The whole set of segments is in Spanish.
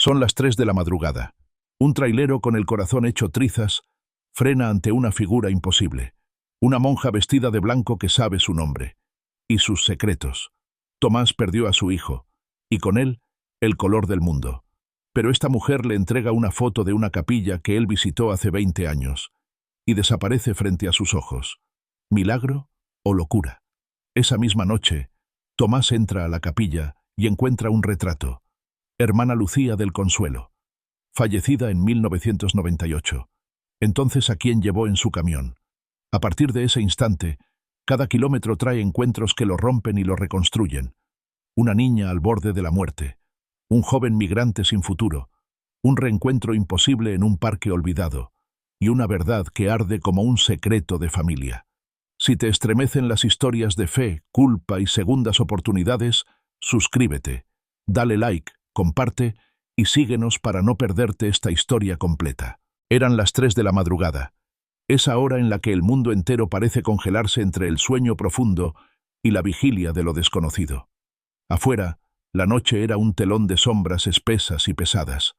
Son las 3 de la madrugada. Un trailero con el corazón hecho trizas frena ante una figura imposible. Una monja vestida de blanco que sabe su nombre y sus secretos. Tomás perdió a su hijo, y con él, el color del mundo. Pero esta mujer le entrega una foto de una capilla que él visitó hace 20 años, y desaparece frente a sus ojos. ¿Milagro o locura? Esa misma noche, Tomás entra a la capilla y encuentra un retrato. Hermana Lucía del Consuelo, fallecida en 1998. Entonces, ¿a quién llevó en su camión? A partir de ese instante, cada kilómetro trae encuentros que lo rompen y lo reconstruyen. Una niña al borde de la muerte, un joven migrante sin futuro, un reencuentro imposible en un parque olvidado, y una verdad que arde como un secreto de familia. Si te estremecen las historias de fe, culpa y segundas oportunidades, suscríbete, dale like, comparte y síguenos para no perderte esta historia completa. Eran las 3 de la madrugada, esa hora en la que el mundo entero parece congelarse entre el sueño profundo y la vigilia de lo desconocido. Afuera, la noche era un telón de sombras espesas y pesadas.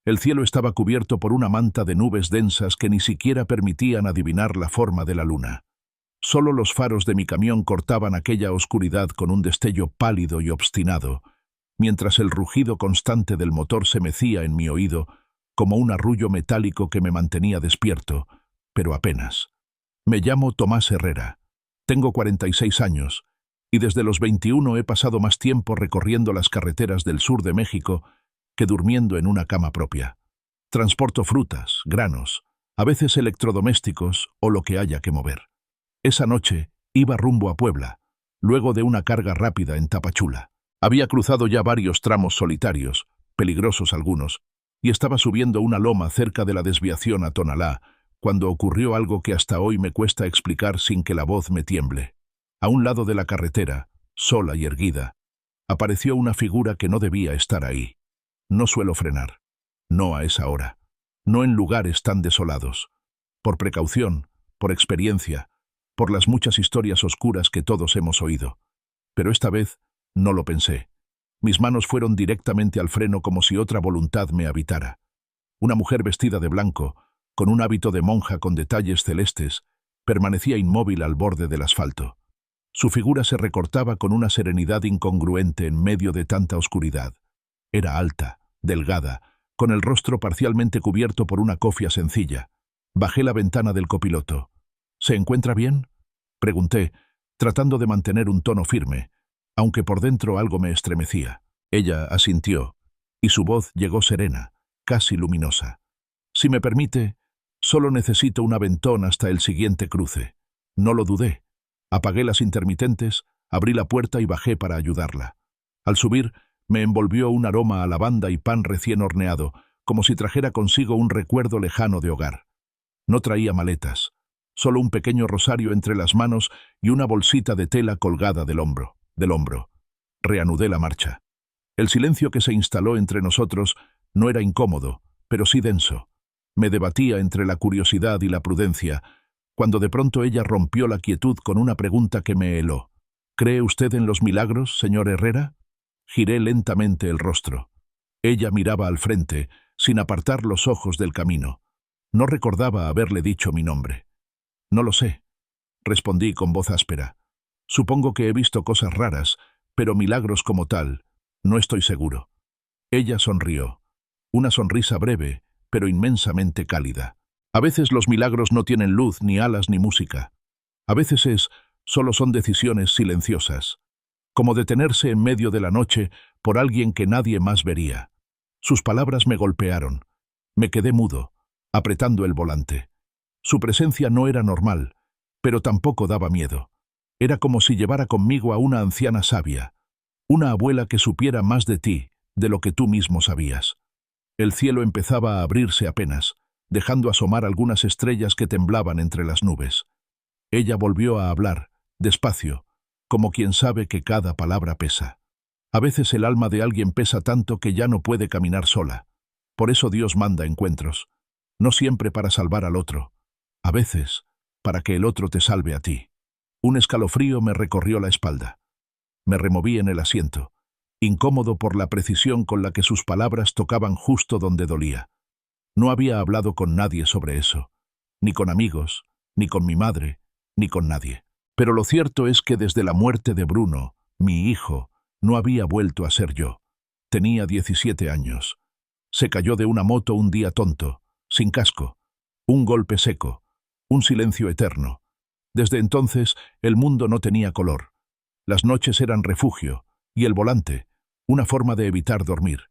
El cielo estaba cubierto por una manta de nubes densas que ni siquiera permitían adivinar la forma de la luna. Solo los faros de mi camión cortaban aquella oscuridad con un destello pálido y obstinado, mientras el rugido constante del motor se mecía en mi oído como un arrullo metálico que me mantenía despierto, pero apenas. Me llamo Tomás Herrera. Tengo 46 años, y desde los 21 he pasado más tiempo recorriendo las carreteras del sur de México que durmiendo en una cama propia. Transporto frutas, granos, a veces electrodomésticos o lo que haya que mover. Esa noche iba rumbo a Puebla, luego de una carga rápida en Tapachula. Había cruzado ya varios tramos solitarios, peligrosos algunos, y estaba subiendo una loma cerca de la desviación a Tonalá, cuando ocurrió algo que hasta hoy me cuesta explicar sin que la voz me tiemble. A un lado de la carretera, sola y erguida, apareció una figura que no debía estar ahí. No suelo frenar. No a esa hora. No en lugares tan desolados. Por precaución, por experiencia, por las muchas historias oscuras que todos hemos oído. Pero esta vez no lo pensé. Mis manos fueron directamente al freno como si otra voluntad me habitara. Una mujer vestida de blanco, con un hábito de monja con detalles celestes, permanecía inmóvil al borde del asfalto. Su figura se recortaba con una serenidad incongruente en medio de tanta oscuridad. Era alta, delgada, con el rostro parcialmente cubierto por una cofia sencilla. Bajé la ventana del copiloto. ¿Se encuentra bien?, pregunté, tratando de mantener un tono firme, aunque por dentro algo me estremecía. Ella asintió, y su voz llegó serena, casi luminosa. Si me permite, solo necesito un aventón hasta el siguiente cruce. No lo dudé. Apagué las intermitentes, abrí la puerta y bajé para ayudarla. Al subir, me envolvió un aroma a lavanda y pan recién horneado, como si trajera consigo un recuerdo lejano de hogar. No traía maletas, solo un pequeño rosario entre las manos y una bolsita de tela colgada del hombro. Reanudé la marcha. El silencio que se instaló entre nosotros no era incómodo, pero sí denso. Me debatía entre la curiosidad y la prudencia, cuando de pronto ella rompió la quietud con una pregunta que me heló. ¿Cree usted en los milagros, señor Herrera? Giré lentamente el rostro. Ella miraba al frente, sin apartar los ojos del camino. No recordaba haberle dicho mi nombre. No lo sé, respondí con voz áspera. Supongo que he visto cosas raras, pero milagros como tal, no estoy seguro. Ella sonrió. Una sonrisa breve, pero inmensamente cálida. A veces los milagros no tienen luz, ni alas, ni música. A veces solo son decisiones silenciosas, como detenerse en medio de la noche por alguien que nadie más vería. Sus palabras me golpearon. Me quedé mudo, apretando el volante. Su presencia no era normal, pero tampoco daba miedo. Era como si llevara conmigo a una anciana sabia, una abuela que supiera más de ti, de lo que tú mismo sabías. El cielo empezaba a abrirse apenas, dejando asomar algunas estrellas que temblaban entre las nubes. Ella volvió a hablar, despacio, como quien sabe que cada palabra pesa. A veces el alma de alguien pesa tanto que ya no puede caminar sola. Por eso Dios manda encuentros, no siempre para salvar al otro, a veces para que el otro te salve a ti. Un escalofrío me recorrió la espalda. Me removí en el asiento. incómodo por la precisión con la que sus palabras tocaban justo donde dolía. No había hablado con nadie sobre eso, ni con amigos, ni con mi madre, ni con nadie. Pero lo cierto es que desde la muerte de Bruno, mi hijo, no había vuelto a ser yo. Tenía 17 años. Se cayó de una moto un día tonto, sin casco. Un golpe seco, un silencio eterno. Desde entonces, el mundo no tenía color. Las noches eran refugio, y el volante, una forma de evitar dormir.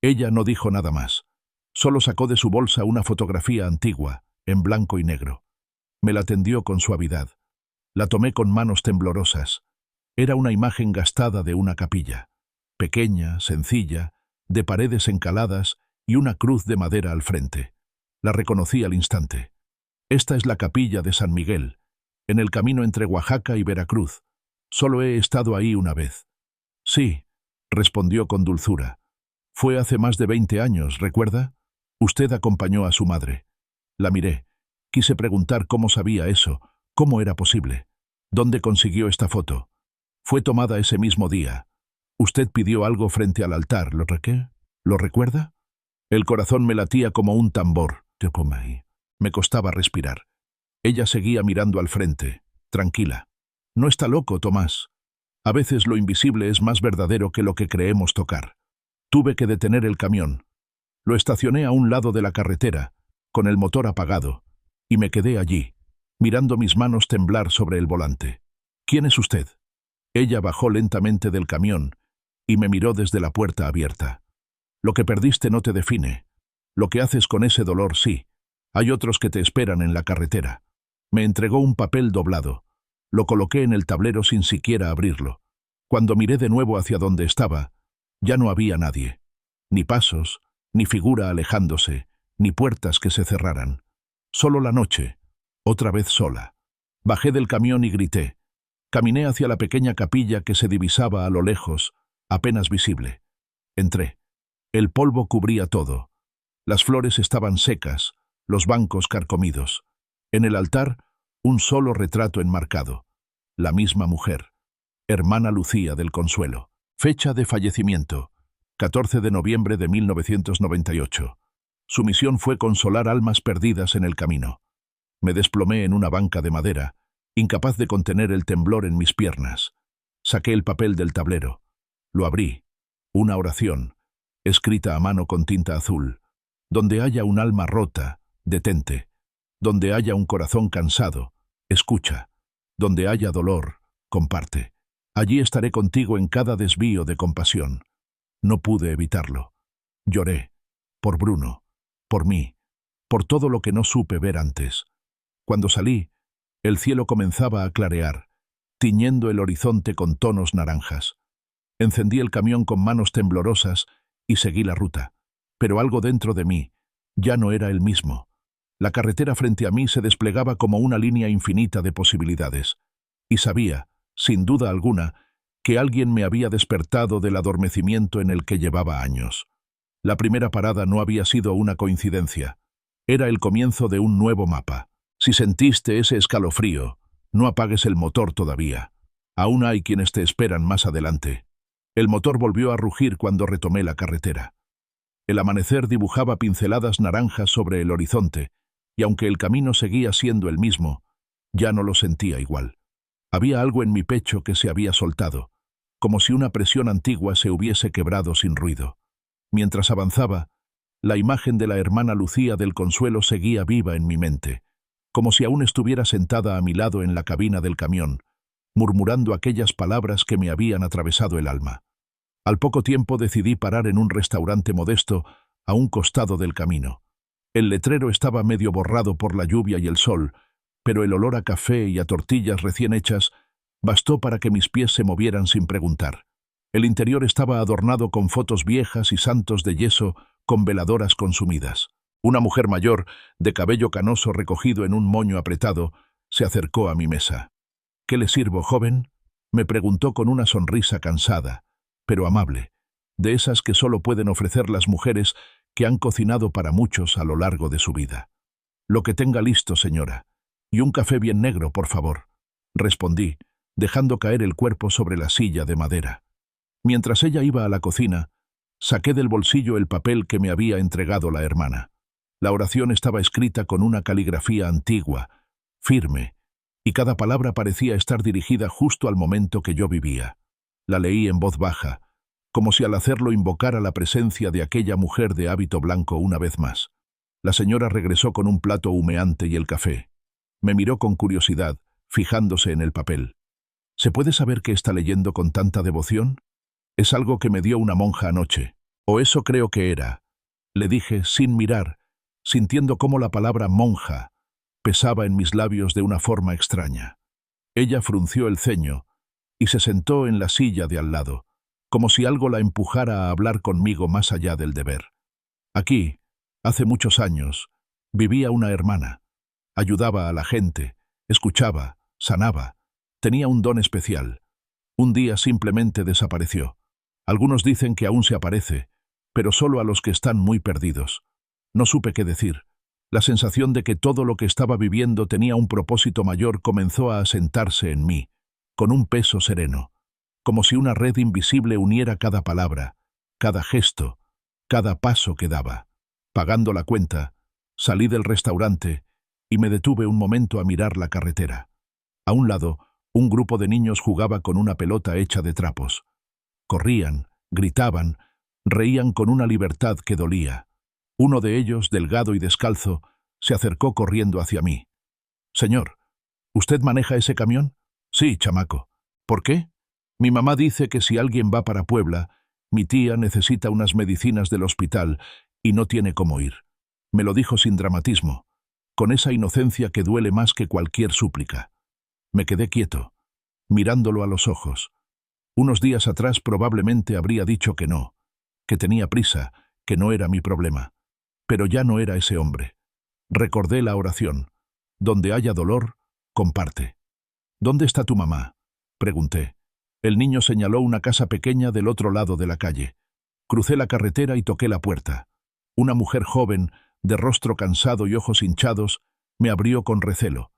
Ella no dijo nada más. Solo sacó de su bolsa una fotografía antigua, en blanco y negro. Me la tendió con suavidad. La tomé con manos temblorosas. Era una imagen gastada de una capilla. Pequeña, sencilla, de paredes encaladas y una cruz de madera al frente. La reconocí al instante. Esta es la capilla de San Miguel, en el camino entre Oaxaca y Veracruz. Solo he estado ahí una vez. Sí, respondió con dulzura. Fue hace más de 20 años, ¿recuerda? Usted acompañó a su madre. La miré. Quise preguntar cómo sabía eso, cómo era posible. ¿Dónde consiguió esta foto? Fue tomada ese mismo día. Usted pidió algo frente al altar, ¿Lo recuerda? El corazón me latía como un tambor. Me costaba respirar. Ella seguía mirando al frente, tranquila. No está loco, Tomás. A veces lo invisible es más verdadero que lo que creemos tocar. Tuve que detener el camión. Lo estacioné a un lado de la carretera, con el motor apagado, y me quedé allí, mirando mis manos temblar sobre el volante. ¿Quién es usted? Ella bajó lentamente del camión y me miró desde la puerta abierta. Lo que perdiste no te define. Lo que haces con ese dolor sí. Hay otros que te esperan en la carretera. Me entregó un papel doblado. Lo coloqué en el tablero sin siquiera abrirlo. Cuando miré de nuevo hacia donde estaba, ya no había nadie. Ni pasos, ni figura alejándose, ni puertas que se cerraran. Solo la noche, otra vez sola. Bajé del camión y grité. Caminé hacia la pequeña capilla que se divisaba a lo lejos, apenas visible. Entré. El polvo cubría todo. Las flores estaban secas, los bancos carcomidos. En el altar, un solo retrato enmarcado. La misma mujer. Hermana Lucía del Consuelo. Fecha de fallecimiento. 14 de noviembre de 1998. Su misión fue consolar almas perdidas en el camino. Me desplomé en una banca de madera, incapaz de contener el temblor en mis piernas. Saqué el papel del tablero. Lo abrí. Una oración, escrita a mano con tinta azul. Donde haya un alma rota, detente. Donde haya un corazón cansado, escucha. Donde haya dolor, comparte. Allí estaré contigo en cada desvío de compasión. No pude evitarlo. Lloré. Por Bruno. Por mí. Por todo lo que no supe ver antes. Cuando salí, el cielo comenzaba a clarear, tiñendo el horizonte con tonos naranjas. Encendí el camión con manos temblorosas y seguí la ruta. Pero algo dentro de mí ya no era el mismo. La carretera frente a mí se desplegaba como una línea infinita de posibilidades. Y sabía, sin duda alguna, que alguien me había despertado del adormecimiento en el que llevaba años. La primera parada no había sido una coincidencia. Era el comienzo de un nuevo mapa. Si sentiste ese escalofrío, no apagues el motor todavía. Aún hay quienes te esperan más adelante. El motor volvió a rugir cuando retomé la carretera. El amanecer dibujaba pinceladas naranjas sobre el horizonte, y aunque el camino seguía siendo el mismo, ya no lo sentía igual. Había algo en mi pecho que se había soltado, como si una presión antigua se hubiese quebrado sin ruido. Mientras avanzaba, la imagen de la hermana Lucía del Consuelo seguía viva en mi mente, como si aún estuviera sentada a mi lado en la cabina del camión, murmurando aquellas palabras que me habían atravesado el alma. Al poco tiempo decidí parar en un restaurante modesto a un costado del camino. El letrero estaba medio borrado por la lluvia y el sol, pero el olor a café y a tortillas recién hechas bastó para que mis pies se movieran sin preguntar. El interior estaba adornado con fotos viejas y santos de yeso con veladoras consumidas. Una mujer mayor, de cabello canoso recogido en un moño apretado, se acercó a mi mesa. «¿Qué le sirvo, joven?», me preguntó con una sonrisa cansada, pero amable, de esas que solo pueden ofrecer las mujeres que han cocinado para muchos a lo largo de su vida. «Lo que tenga listo, señora. Y un café bien negro, por favor», respondí, dejando caer el cuerpo sobre la silla de madera. Mientras ella iba a la cocina, saqué del bolsillo el papel que me había entregado la hermana. La oración estaba escrita con una caligrafía antigua, firme, y cada palabra parecía estar dirigida justo al momento que yo vivía. La leí en voz baja, como si al hacerlo invocara la presencia de aquella mujer de hábito blanco una vez más. La señora regresó con un plato humeante y el café. Me miró con curiosidad, fijándose en el papel. ¿Se puede saber qué está leyendo con tanta devoción? Es algo que me dio una monja anoche. O eso creo que era. Le dije, sin mirar, sintiendo cómo la palabra monja pesaba en mis labios de una forma extraña. Ella frunció el ceño y se sentó en la silla de al lado, como si algo la empujara a hablar conmigo más allá del deber. Aquí, hace muchos años, vivía una hermana. Ayudaba a la gente, escuchaba, sanaba. Tenía un don especial. Un día simplemente desapareció. Algunos dicen que aún se aparece, pero solo a los que están muy perdidos. No supe qué decir. La sensación de que todo lo que estaba viviendo tenía un propósito mayor comenzó a asentarse en mí, con un peso sereno, como si una red invisible uniera cada palabra, cada gesto, cada paso que daba. Pagando la cuenta, salí del restaurante y me detuve un momento a mirar la carretera. A un lado, un grupo de niños jugaba con una pelota hecha de trapos. Corrían, gritaban, reían con una libertad que dolía. Uno de ellos, delgado y descalzo, se acercó corriendo hacia mí. «Señor, ¿usted maneja ese camión?» «Sí, chamaco». «¿Por qué?» «Mi mamá dice que si alguien va para Puebla, mi tía necesita unas medicinas del hospital y no tiene cómo ir». Me lo dijo sin dramatismo, con esa inocencia que duele más que cualquier súplica. Me quedé quieto, mirándolo a los ojos. Unos días atrás probablemente habría dicho que no, que tenía prisa, que no era mi problema. Pero ya no era ese hombre. Recordé la oración. Donde haya dolor, comparte. «¿Dónde está tu mamá?», pregunté. El niño señaló una casa pequeña del otro lado de la calle. Crucé la carretera y toqué la puerta. Una mujer joven, de rostro cansado y ojos hinchados, me abrió con recelo.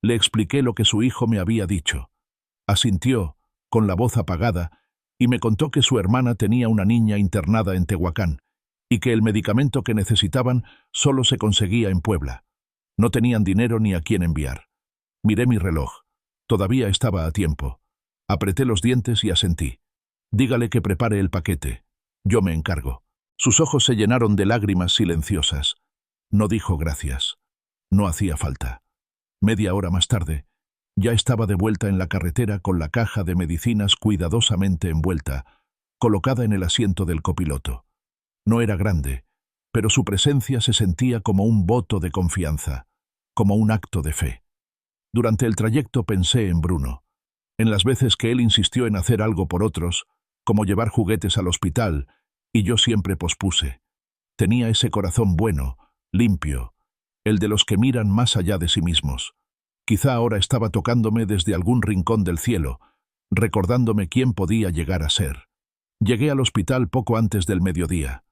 Le expliqué lo que su hijo me había dicho. Asintió, con la voz apagada, y me contó que su hermana tenía una niña internada en Tehuacán, y que el medicamento que necesitaban solo se conseguía en Puebla. No tenían dinero ni a quién enviar. Miré mi reloj. Todavía estaba a tiempo. Apreté los dientes y asentí. «Dígale que prepare el paquete. Yo me encargo». Sus ojos se llenaron de lágrimas silenciosas. No dijo gracias. No hacía falta. Media hora más tarde, ya estaba de vuelta en la carretera con la caja de medicinas cuidadosamente envuelta, colocada en el asiento del copiloto. No era grande, pero su presencia se sentía como un voto de confianza, como un acto de fe. Durante el trayecto pensé en Bruno, en las veces que él insistió en hacer algo por otros, como llevar juguetes al hospital, y yo siempre pospuse. Tenía ese corazón bueno, limpio, el de los que miran más allá de sí mismos. Quizá ahora estaba tocándome desde algún rincón del cielo, recordándome quién podía llegar a ser. Llegué al hospital poco antes del mediodía.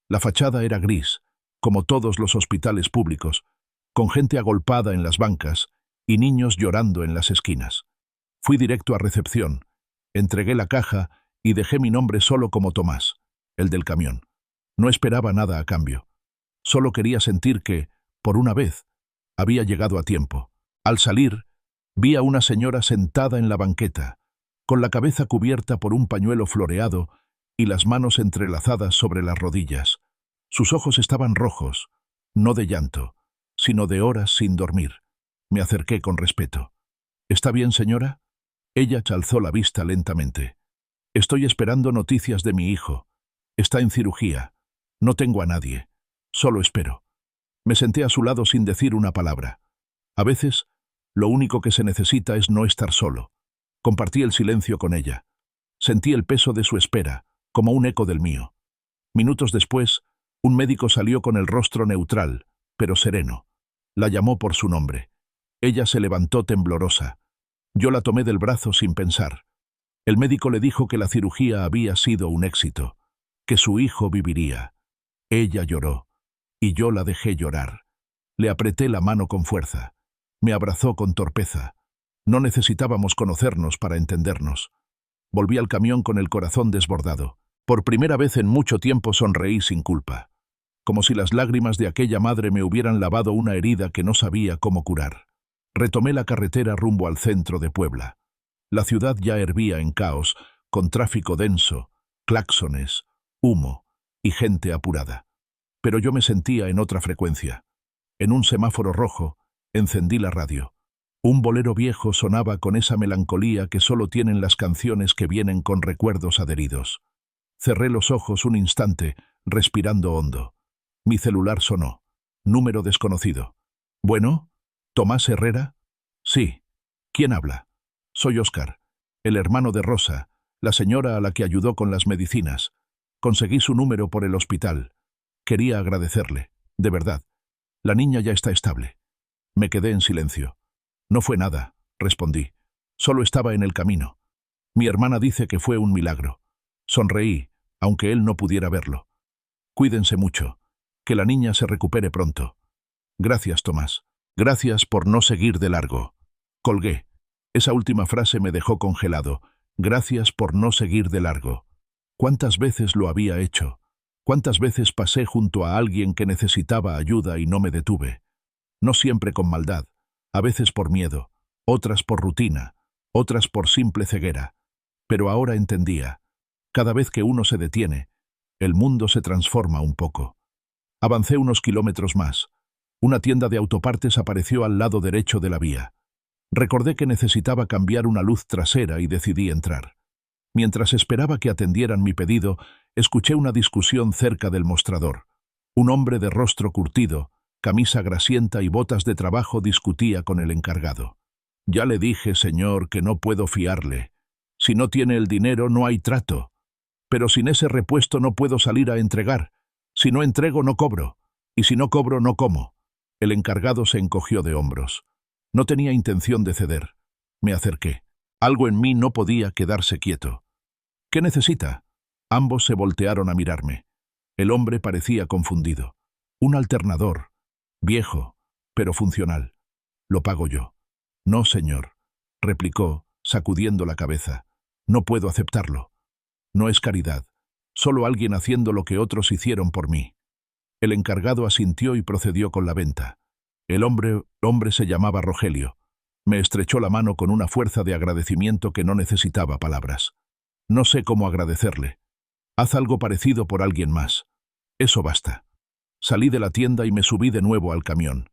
La fachada era gris, como todos los hospitales públicos, con gente agolpada en las bancas y niños llorando en las esquinas. Fui directo a recepción, entregué la caja y dejé mi nombre solo como Tomás, el del camión. No esperaba nada a cambio. Solo quería sentir que, por una vez, había llegado a tiempo. Al salir, vi a una señora sentada en la banqueta, con la cabeza cubierta por un pañuelo floreado y las manos entrelazadas sobre las rodillas. Sus ojos estaban rojos, no de llanto, sino de horas sin dormir. Me acerqué con respeto. «¿Está bien, señora?» Ella alzó la vista lentamente. «Estoy esperando noticias de mi hijo. Está en cirugía. No tengo a nadie. Solo espero». Me senté a su lado sin decir una palabra. A veces, lo único que se necesita es no estar solo. Compartí el silencio con ella. Sentí el peso de su espera, como un eco del mío. Minutos después, un médico salió con el rostro neutral, pero sereno. La llamó por su nombre. Ella se levantó temblorosa. Yo la tomé del brazo sin pensar. El médico le dijo que la cirugía había sido un éxito, que su hijo viviría. Ella lloró, y yo la dejé llorar. Le apreté la mano con fuerza. Me abrazó con torpeza. No necesitábamos conocernos para entendernos. Volví al camión con el corazón desbordado. Por primera vez en mucho tiempo sonreí sin culpa, como si las lágrimas de aquella madre me hubieran lavado una herida que no sabía cómo curar. Retomé la carretera rumbo al centro de Puebla. La ciudad ya hervía en caos, con tráfico denso, cláxones, humo y gente apurada. Pero yo me sentía en otra frecuencia. En un semáforo rojo, encendí la radio. Un bolero viejo sonaba con esa melancolía que solo tienen las canciones que vienen con recuerdos adheridos. Cerré los ojos un instante, respirando hondo. Mi celular sonó. Número desconocido. ¿Bueno? ¿Tomás Herrera? Sí. ¿Quién habla? Soy Óscar, el hermano de Rosa, la señora a la que ayudó con las medicinas. Conseguí su número por el hospital. Quería agradecerle. De verdad. La niña ya está estable. Me quedé en silencio. No fue nada, respondí. Solo estaba en el camino. Mi hermana dice que fue un milagro. Sonreí, aunque él no pudiera verlo. Cuídense mucho. Que la niña se recupere pronto. Gracias, Tomás. Gracias por no seguir de largo. Colgué. Esa última frase me dejó congelado. Gracias por no seguir de largo. ¿Cuántas veces lo había hecho? ¿Cuántas veces pasé junto a alguien que necesitaba ayuda y no me detuve? No siempre con maldad, a veces por miedo, otras por rutina, otras por simple ceguera. Pero ahora entendía. Cada vez que uno se detiene, el mundo se transforma un poco. Avancé unos kilómetros más. Una tienda de autopartes apareció al lado derecho de la vía. Recordé que necesitaba cambiar una luz trasera y decidí entrar. Mientras esperaba que atendieran mi pedido, escuché una discusión cerca del mostrador. Un hombre de rostro curtido, camisa grasienta y botas de trabajo discutía con el encargado. Ya le dije, señor, que no puedo fiarle. Si no tiene el dinero, no hay trato. Pero sin ese repuesto no puedo salir a entregar. Si no entrego, no cobro. Y si no cobro, no como. El encargado se encogió de hombros. No tenía intención de ceder. Me acerqué. Algo en mí no podía quedarse quieto. ¿Qué necesita? Ambos se voltearon a mirarme. El hombre parecía confundido. Un alternador. Viejo, pero funcional. Lo pago yo. No, señor, replicó, sacudiendo la cabeza. No puedo aceptarlo. No es caridad. Solo alguien haciendo lo que otros hicieron por mí. El encargado asintió y procedió con la venta. El hombre se llamaba Rogelio. Me estrechó la mano con una fuerza de agradecimiento que no necesitaba palabras. No sé cómo agradecerle. Haz algo parecido por alguien más. Eso basta. Salí de la tienda y me subí de nuevo al camión.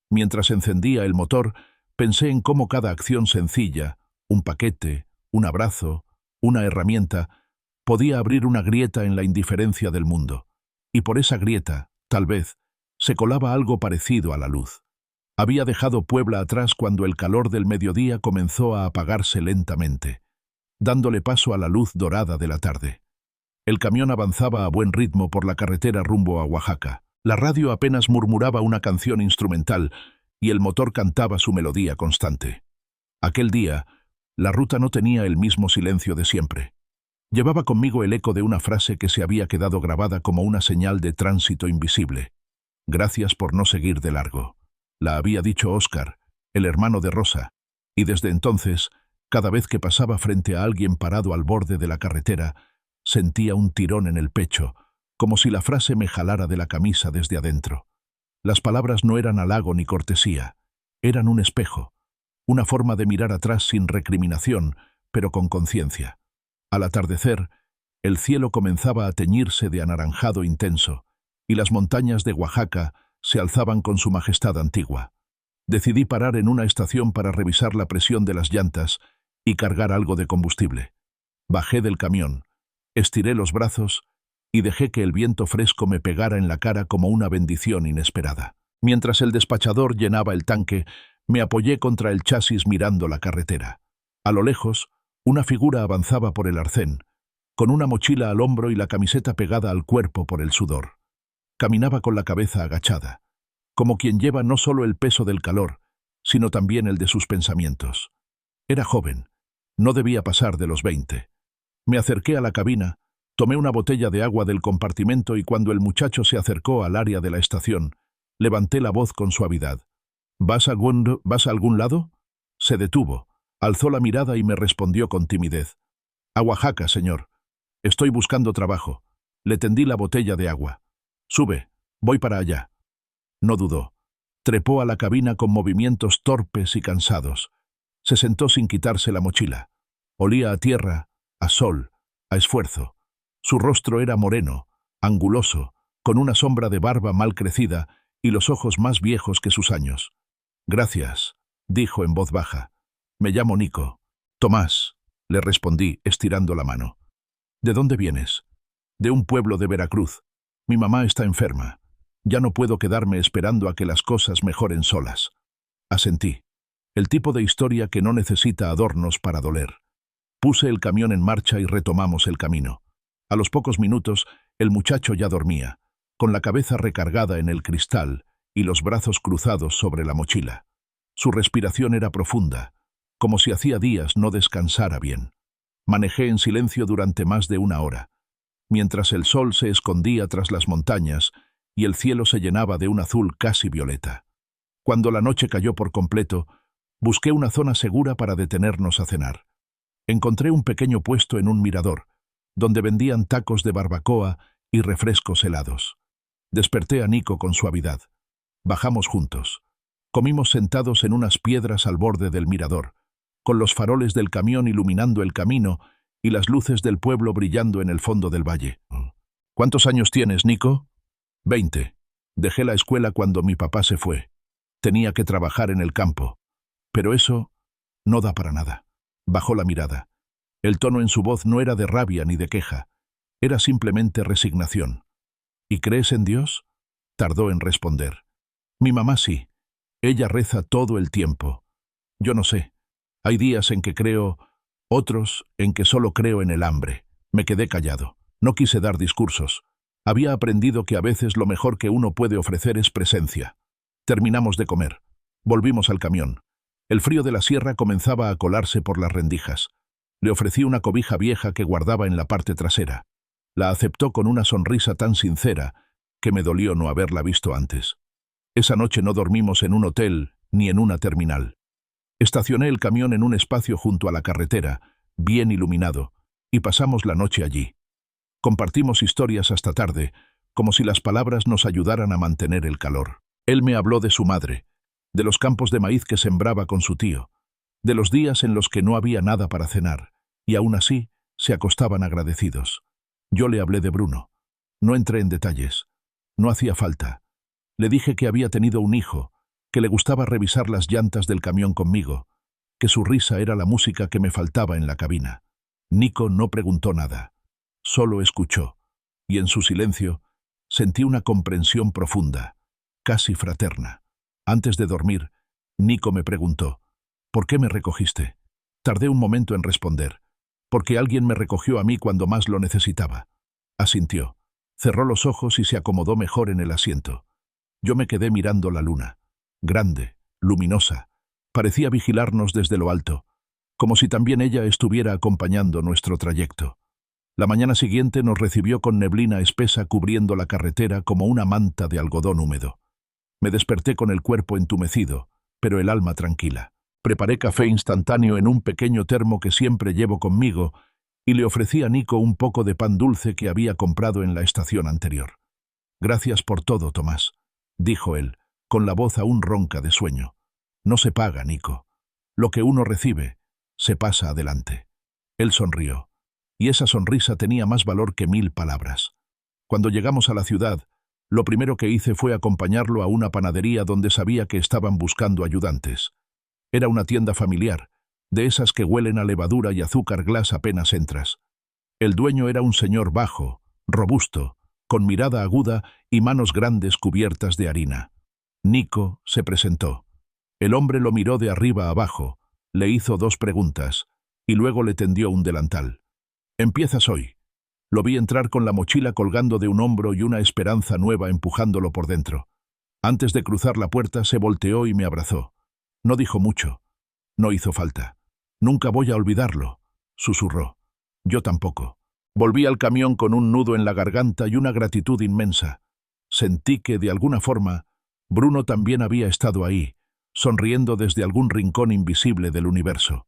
Mientras encendía el motor, pensé en cómo cada acción sencilla, un paquete, un abrazo, una herramienta, podía abrir una grieta en la indiferencia del mundo. Y por esa grieta, tal vez, se colaba algo parecido a la luz. Había dejado Puebla atrás cuando el calor del mediodía comenzó a apagarse lentamente, dándole paso a la luz dorada de la tarde. El camión avanzaba a buen ritmo por la carretera rumbo a Oaxaca. La radio apenas murmuraba una canción instrumental y el motor cantaba su melodía constante. Aquel día, la ruta no tenía el mismo silencio de siempre. Llevaba conmigo el eco de una frase que se había quedado grabada como una señal de tránsito invisible. Gracias por no seguir de largo. La había dicho Óscar, el hermano de Rosa, y desde entonces, cada vez que pasaba frente a alguien parado al borde de la carretera, sentía un tirón en el pecho, como si la frase me jalara de la camisa desde adentro. Las palabras no eran halago ni cortesía, eran un espejo, una forma de mirar atrás sin recriminación, pero con conciencia. Al atardecer, el cielo comenzaba a teñirse de anaranjado intenso, y las montañas de Oaxaca se alzaban con su majestad antigua. Decidí parar en una estación para revisar la presión de las llantas y cargar algo de combustible. Bajé del camión, estiré los brazos y dejé que el viento fresco me pegara en la cara como una bendición inesperada. Mientras el despachador llenaba el tanque, me apoyé contra el chasis mirando la carretera. A lo lejos, una figura avanzaba por el arcén, con una mochila al hombro y la camiseta pegada al cuerpo por el sudor. Caminaba con la cabeza agachada, como quien lleva no solo el peso del calor, sino también el de sus pensamientos. Era joven, no debía pasar de los 20. Me acerqué a la cabina, tomé una botella de agua del compartimento y cuando el muchacho se acercó al área de la estación, levanté la voz con suavidad. ¿Vas a algún lado? Se detuvo, alzó la mirada y me respondió con timidez. A Oaxaca, señor. Estoy buscando trabajo. Le tendí la botella de agua. Sube, voy para allá. No dudó. Trepó a la cabina con movimientos torpes y cansados. Se sentó sin quitarse la mochila. Olía a tierra, a sol, a esfuerzo. Su rostro era moreno, anguloso, con una sombra de barba mal crecida y los ojos más viejos que sus años. Gracias, dijo en voz baja. Me llamo Nico. Tomás, le respondí, estirando la mano. ¿De dónde vienes? De un pueblo de Veracruz. Mi mamá está enferma. Ya no puedo quedarme esperando a que las cosas mejoren solas. Asentí. El tipo de historia que no necesita adornos para doler. Puse el camión en marcha y retomamos el camino. A los pocos minutos, el muchacho ya dormía, con la cabeza recargada en el cristal y los brazos cruzados sobre la mochila. Su respiración era profunda, como si hacía días no descansara bien. Manejé en silencio durante más de 1 hora, mientras el sol se escondía tras las montañas y el cielo se llenaba de un azul casi violeta. Cuando la noche cayó por completo, busqué una zona segura para detenernos a cenar. Encontré un pequeño puesto en un mirador, donde vendían tacos de barbacoa y refrescos helados. Desperté a Nico con suavidad. Bajamos juntos. Comimos sentados en unas piedras al borde del mirador, con los faroles del camión iluminando el camino y las luces del pueblo brillando en el fondo del valle. ¿Cuántos años tienes, Nico? 20. Dejé la escuela cuando mi papá se fue. Tenía que trabajar en el campo. Pero eso no da para nada. Bajó la mirada. El tono en su voz no era de rabia ni de queja. Era simplemente resignación. ¿Y crees en Dios? Tardó en responder. Mi mamá sí. Ella reza todo el tiempo. Yo no sé. Hay días en que creo, otros en que solo creo en el hambre. Me quedé callado. No quise dar discursos. Había aprendido que a veces lo mejor que uno puede ofrecer es presencia. Terminamos de comer. Volvimos al camión. El frío de la sierra comenzaba a colarse por las rendijas. Le ofrecí una cobija vieja que guardaba en la parte trasera. La aceptó con una sonrisa tan sincera que me dolió no haberla visto antes. Esa noche no dormimos en un hotel ni en una terminal. Estacioné el camión en un espacio junto a la carretera, bien iluminado, y pasamos la noche allí. Compartimos historias hasta tarde, como si las palabras nos ayudaran a mantener el calor. Él me habló de su madre, de los campos de maíz que sembraba con su tío, de los días en los que no había nada para cenar, y aún así se acostaban agradecidos. Yo le hablé de Bruno. No entré en detalles. No hacía falta. Le dije que había tenido un hijo, que le gustaba revisar las llantas del camión conmigo, que su risa era la música que me faltaba en la cabina. Nico no preguntó nada. Solo escuchó, y en su silencio sentí una comprensión profunda, casi fraterna. Antes de dormir, Nico me preguntó, ¿por qué me recogiste? Tardé un momento en responder, porque alguien me recogió a mí cuando más lo necesitaba. Asintió, cerró los ojos y se acomodó mejor en el asiento. Yo me quedé mirando la luna, grande, luminosa, parecía vigilarnos desde lo alto, como si también ella estuviera acompañando nuestro trayecto. La mañana siguiente nos recibió con neblina espesa cubriendo la carretera como una manta de algodón húmedo. Me desperté con el cuerpo entumecido, pero el alma tranquila. Preparé café instantáneo en un pequeño termo que siempre llevo conmigo y le ofrecí a Nico un poco de pan dulce que había comprado en la estación anterior. Gracias por todo, Tomás, dijo él, con la voz aún ronca de sueño. No se paga, Nico. Lo que uno recibe, se pasa adelante. Él sonrió, y esa sonrisa tenía más valor que 1000 palabras. Cuando llegamos a la ciudad, lo primero que hice fue acompañarlo a una panadería donde sabía que estaban buscando ayudantes. Era una tienda familiar, de esas que huelen a levadura y azúcar glas apenas entras. El dueño era un señor bajo, robusto, con mirada aguda y manos grandes cubiertas de harina. Nico se presentó. El hombre lo miró de arriba a abajo, le hizo 2 preguntas, y luego le tendió un delantal. «Empiezas hoy». Lo vi entrar con la mochila colgando de un hombro y una esperanza nueva empujándolo por dentro. Antes de cruzar la puerta se volteó y me abrazó. No dijo mucho. No hizo falta. «Nunca voy a olvidarlo», susurró. Yo tampoco. Volví al camión con un nudo en la garganta y una gratitud inmensa. Sentí que, de alguna forma, Bruno también había estado ahí, sonriendo desde algún rincón invisible del universo.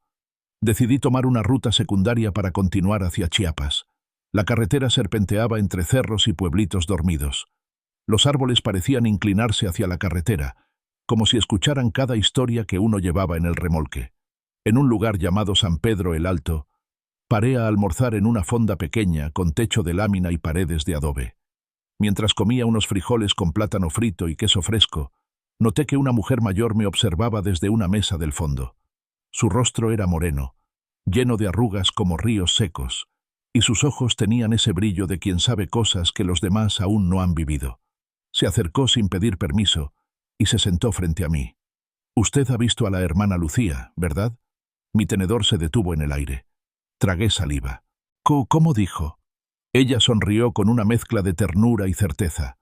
Decidí tomar una ruta secundaria para continuar hacia Chiapas. La carretera serpenteaba entre cerros y pueblitos dormidos. Los árboles parecían inclinarse hacia la carretera, como si escucharan cada historia que uno llevaba en el remolque. En un lugar llamado San Pedro el Alto, paré a almorzar en una fonda pequeña con techo de lámina y paredes de adobe. Mientras comía unos frijoles con plátano frito y queso fresco, noté que una mujer mayor me observaba desde una mesa del fondo. Su rostro era moreno, lleno de arrugas como ríos secos, y sus ojos tenían ese brillo de quien sabe cosas que los demás aún no han vivido. Se acercó sin pedir permiso y se sentó frente a mí. «Usted ha visto a la hermana Lucía, ¿verdad?» Mi tenedor se detuvo en el aire. Tragué saliva. «¿Cómo dijo?» Ella sonrió con una mezcla de ternura y certeza.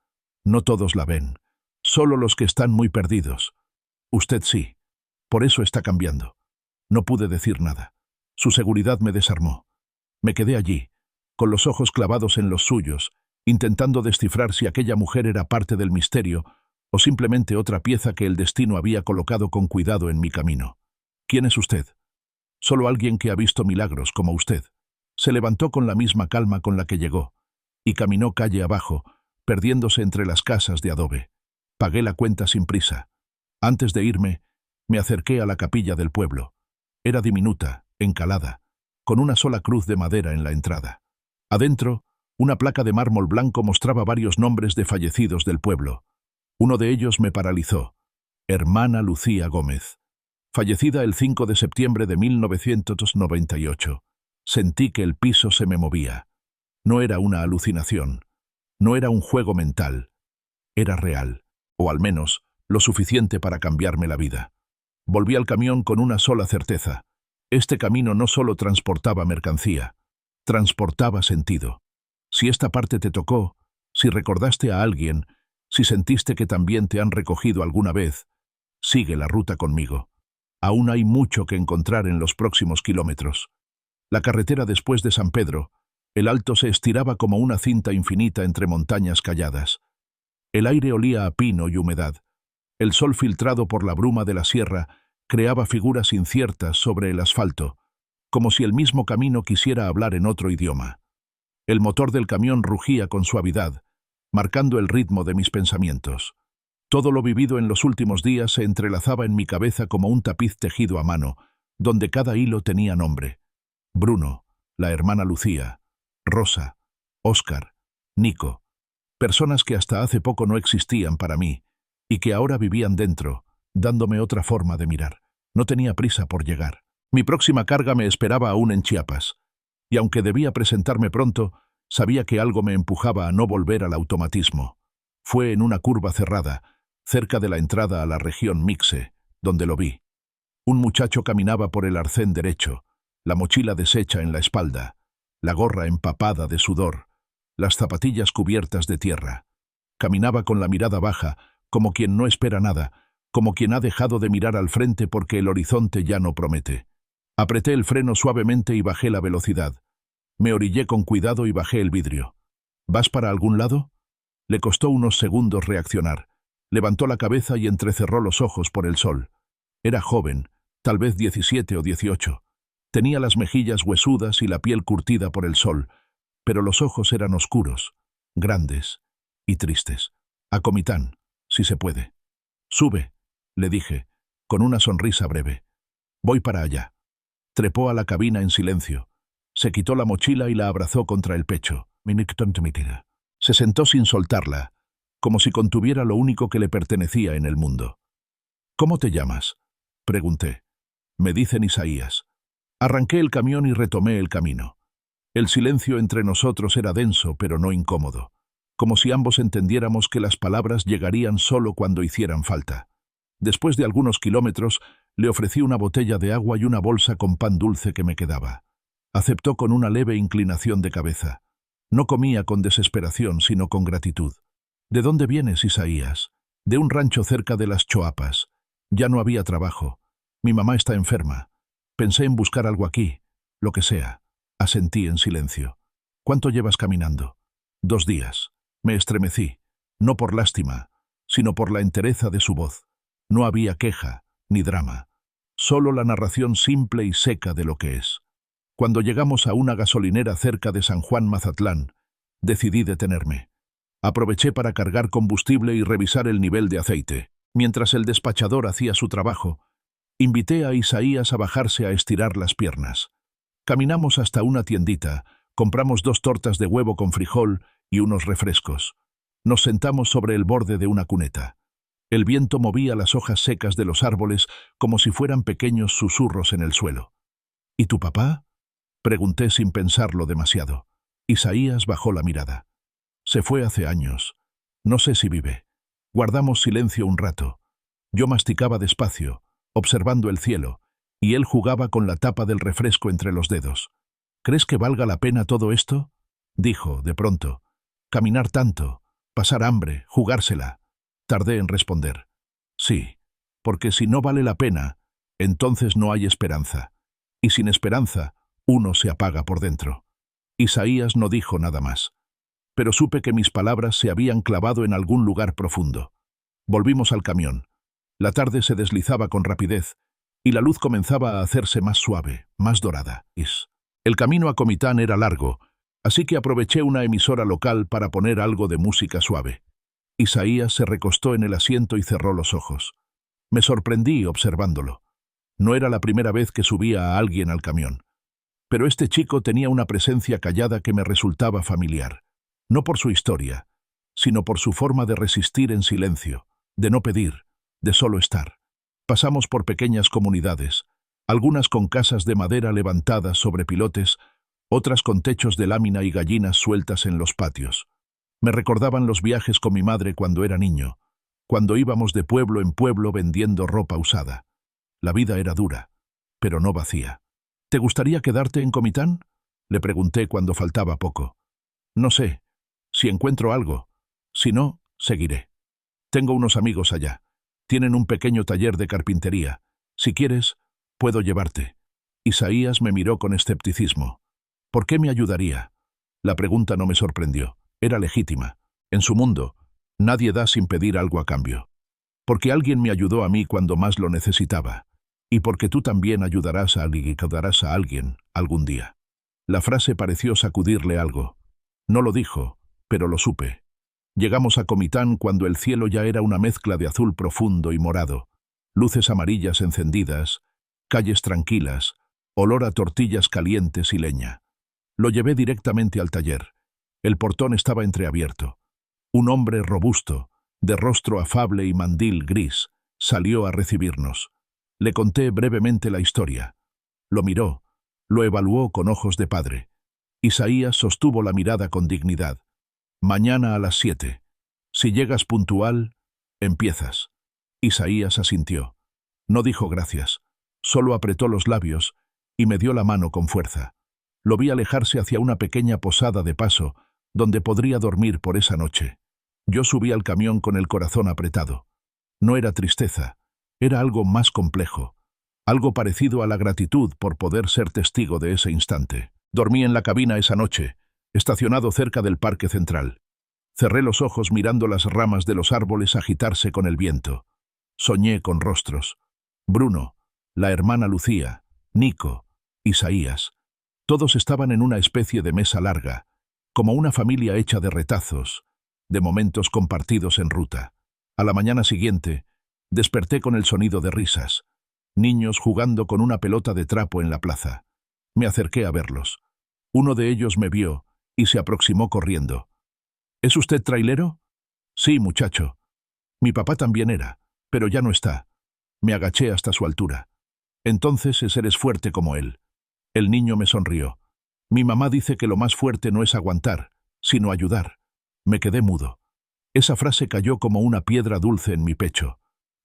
«No todos la ven. Solo los que están muy perdidos. Usted sí. Por eso está cambiando». No pude decir nada. Su seguridad me desarmó. Me quedé allí, con los ojos clavados en los suyos, intentando descifrar si aquella mujer era parte del misterio o simplemente otra pieza que el destino había colocado con cuidado en mi camino. «¿Quién es usted?» «Solo alguien que ha visto milagros como usted». Se levantó con la misma calma con la que llegó, y caminó calle abajo, perdiéndose entre las casas de adobe. Pagué la cuenta sin prisa. Antes de irme, me acerqué a la capilla del pueblo. Era diminuta, encalada, con una sola cruz de madera en la entrada. Adentro, una placa de mármol blanco mostraba varios nombres de fallecidos del pueblo. Uno de ellos me paralizó. Hermana Lucía Gómez. Fallecida el 5 de septiembre de 1998. Sentí que el piso se me movía. No era una alucinación. No era un juego mental. Era real, o al menos lo suficiente para cambiarme la vida. Volví al camión con una sola certeza. Este camino no solo transportaba mercancía, transportaba sentido. Si esta parte te tocó, si recordaste a alguien, si sentiste que también te han recogido alguna vez, sigue la ruta conmigo. Aún hay mucho que encontrar en los próximos kilómetros. La carretera después de San Pedro, el Alto se estiraba como una cinta infinita entre montañas calladas. El aire olía a pino y humedad. El sol filtrado por la bruma de la sierra creaba figuras inciertas sobre el asfalto, como si el mismo camino quisiera hablar en otro idioma. El motor del camión rugía con suavidad, marcando el ritmo de mis pensamientos. Todo lo vivido en los últimos días se entrelazaba en mi cabeza como un tapiz tejido a mano, donde cada hilo tenía nombre. Bruno, la hermana Lucía, Rosa, Óscar, Nico, personas que hasta hace poco no existían para mí, y que ahora vivían dentro, dándome otra forma de mirar. No tenía prisa por llegar. Mi próxima carga me esperaba aún en Chiapas, y aunque debía presentarme pronto, sabía que algo me empujaba a no volver al automatismo. Fue en una curva cerrada, cerca de la entrada a la región Mixe, donde lo vi. Un muchacho caminaba por el arcén derecho, la mochila deshecha en la espalda, la gorra empapada de sudor, las zapatillas cubiertas de tierra. Caminaba con la mirada baja, como quien no espera nada, como quien ha dejado de mirar al frente porque el horizonte ya no promete. Apreté el freno suavemente y bajé la velocidad. Me orillé con cuidado y bajé el vidrio. ¿Vas para algún lado? Le costó unos segundos reaccionar. Levantó la cabeza y entrecerró los ojos por el sol. Era joven, tal vez 17 o 18. Tenía las mejillas huesudas y la piel curtida por el sol, pero los ojos eran oscuros, grandes y tristes. A Comitán, si se puede. «Sube», le dije, con una sonrisa breve. «Voy para allá». Trepó a la cabina en silencio. Se quitó la mochila y la abrazó contra el pecho. Se sentó sin soltarla, como si contuviera lo único que le pertenecía en el mundo. «¿Cómo te llamas?», pregunté. «Me dicen Isaías». Arranqué el camión y retomé el camino. El silencio entre nosotros era denso, pero no incómodo, como si ambos entendiéramos que las palabras llegarían solo cuando hicieran falta. Después de algunos kilómetros, le ofrecí una botella de agua y una bolsa con pan dulce que me quedaba. Aceptó con una leve inclinación de cabeza. No comía con desesperación, sino con gratitud. «¿De dónde vienes, Isaías?» «De un rancho cerca de las Choapas. Ya no había trabajo. Mi mamá está enferma. Pensé en buscar algo aquí, lo que sea». Asentí en silencio. «¿Cuánto llevas caminando?» «2 días». Me estremecí, no por lástima, sino por la entereza de su voz. No había queja, ni drama. solo la narración simple y seca de lo que es. Cuando llegamos a una gasolinera cerca de San Juan Mazatlán, decidí detenerme. Aproveché para cargar combustible y revisar el nivel de aceite. Mientras el despachador hacía su trabajo, invité a Isaías a bajarse a estirar las piernas. Caminamos hasta una tiendita, compramos 2 tortas de huevo con frijol y unos refrescos. Nos sentamos sobre el borde de una cuneta. El viento movía las hojas secas de los árboles como si fueran pequeños susurros en el suelo. ¿Y tu papá? Pregunté sin pensarlo demasiado. Isaías bajó la mirada. Se fue hace años. No sé si vive. Guardamos silencio un rato. Yo masticaba despacio, observando el cielo, y él jugaba con la tapa del refresco entre los dedos. ¿Crees que valga la pena todo esto? Dijo, de pronto. Caminar tanto, pasar hambre, jugársela. Tardé en responder. Sí, porque si no vale la pena, entonces no hay esperanza. Y sin esperanza, uno se apaga por dentro. Isaías no dijo nada más. Pero supe que mis palabras se habían clavado en algún lugar profundo. Volvimos al camión. La tarde se deslizaba con rapidez, y la luz comenzaba a hacerse más suave, más dorada. El camino a Comitán era largo, así que aproveché una emisora local para poner algo de música suave. Isaías se recostó en el asiento y cerró los ojos. Me sorprendí observándolo. No era la primera vez que subía a alguien al camión. Pero este chico tenía una presencia callada que me resultaba familiar. No por su historia, sino por su forma de resistir en silencio, de no pedir, de solo estar. Pasamos por pequeñas comunidades, algunas con casas de madera levantadas sobre pilotes, otras con techos de lámina y gallinas sueltas en los patios. Me recordaban los viajes con mi madre cuando era niño, cuando íbamos de pueblo en pueblo vendiendo ropa usada. La vida era dura, pero no vacía. ¿Te gustaría quedarte en Comitán? Le pregunté cuando faltaba poco. No sé. Si encuentro algo. Si no, seguiré. Tengo unos amigos allá. Tienen un pequeño taller de carpintería. Si quieres, puedo llevarte. Isaías me miró con escepticismo. ¿Por qué me ayudaría? La pregunta no me sorprendió. Era legítima. En su mundo, nadie da sin pedir algo a cambio. Porque alguien me ayudó a mí cuando más lo necesitaba. Y porque tú también ayudarás a alguien algún día. La frase pareció sacudirle algo. No lo dijo, pero lo supe. Llegamos a Comitán cuando el cielo ya era una mezcla de azul profundo y morado, luces amarillas encendidas, calles tranquilas, olor a tortillas calientes y leña. Lo llevé directamente al taller. El portón estaba entreabierto. Un hombre robusto, de rostro afable y mandil gris, salió a recibirnos. Le conté brevemente la historia. Lo miró, lo evaluó con ojos de padre. Isaías sostuvo la mirada con dignidad. Mañana a las 7. Si llegas puntual, empiezas. Isaías asintió. No dijo gracias, solo apretó los labios y me dio la mano con fuerza. Lo vi alejarse hacia una pequeña posada de paso, donde podría dormir por esa noche. Yo subí al camión con el corazón apretado. No era tristeza, era algo más complejo, algo parecido a la gratitud por poder ser testigo de ese instante. Dormí en la cabina esa noche, estacionado cerca del parque central. Cerré los ojos mirando las ramas de los árboles agitarse con el viento. Soñé con rostros. Bruno, la hermana Lucía, Nico, Isaías. Todos estaban en una especie de mesa larga, como una familia hecha de retazos, de momentos compartidos en ruta. A la mañana siguiente, desperté con el sonido de risas. Niños jugando con una pelota de trapo en la plaza. Me acerqué a verlos. Uno de ellos me vio y se aproximó corriendo. ¿Es usted trailero? Sí, muchacho. Mi papá también era, pero ya no está. Me agaché hasta su altura. Entonces eres fuerte como él. El niño me sonrió. Mi mamá dice que lo más fuerte no es aguantar, sino ayudar. Me quedé mudo. Esa frase cayó como una piedra dulce en mi pecho.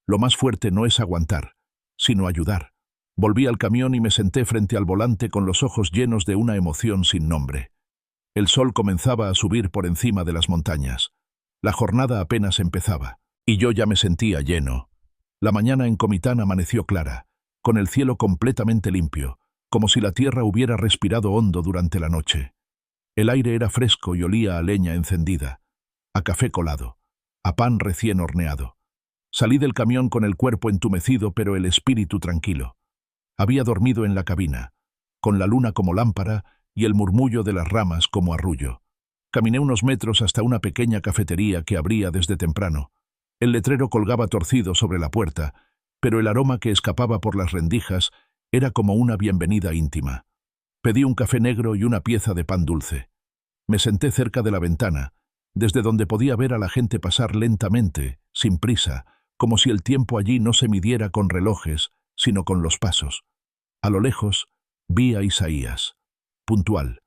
Lo más fuerte no es aguantar, sino ayudar. Volví al camión y me senté frente al volante con los ojos llenos de una emoción sin nombre. El sol comenzaba a subir por encima de las montañas. La jornada apenas empezaba, y yo ya me sentía lleno. La mañana en Comitán amaneció clara, con el cielo completamente limpio, como si la tierra hubiera respirado hondo durante la noche. El aire era fresco y olía a leña encendida, a café colado, a pan recién horneado. Salí del camión con el cuerpo entumecido pero el espíritu tranquilo. Había dormido en la cabina, con la luna como lámpara y el murmullo de las ramas como arrullo. Caminé unos metros hasta una pequeña cafetería que abría desde temprano. El letrero colgaba torcido sobre la puerta, pero el aroma que escapaba por las rendijas era como una bienvenida íntima. Pedí un café negro y una pieza de pan dulce. Me senté cerca de la ventana, desde donde podía ver a la gente pasar lentamente, sin prisa, como si el tiempo allí no se midiera con relojes, sino con los pasos. A lo lejos, vi a Isaías, puntual,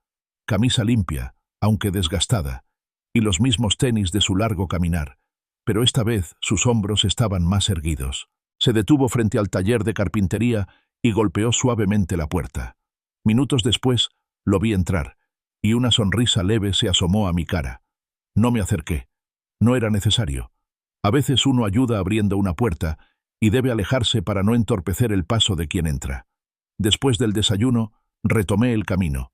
camisa limpia, aunque desgastada, y los mismos tenis de su largo caminar, pero esta vez sus hombros estaban más erguidos. Se detuvo frente al taller de carpintería y golpeó suavemente la puerta. Minutos después, lo vi entrar, y una sonrisa leve se asomó a mi cara. No me acerqué. No era necesario. A veces uno ayuda abriendo una puerta y debe alejarse para no entorpecer el paso de quien entra. Después del desayuno, retomé el camino.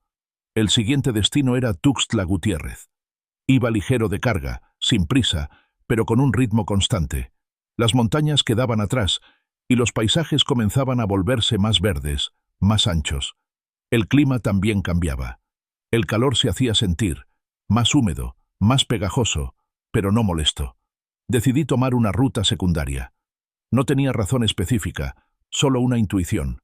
El siguiente destino era Tuxtla Gutiérrez. Iba ligero de carga, sin prisa, pero con un ritmo constante. Las montañas quedaban atrás y los paisajes comenzaban a volverse más verdes, más anchos. El clima también cambiaba. El calor se hacía sentir, más húmedo, más pegajoso, pero no molesto. Decidí tomar una ruta secundaria. No tenía razón específica, solo una intuición.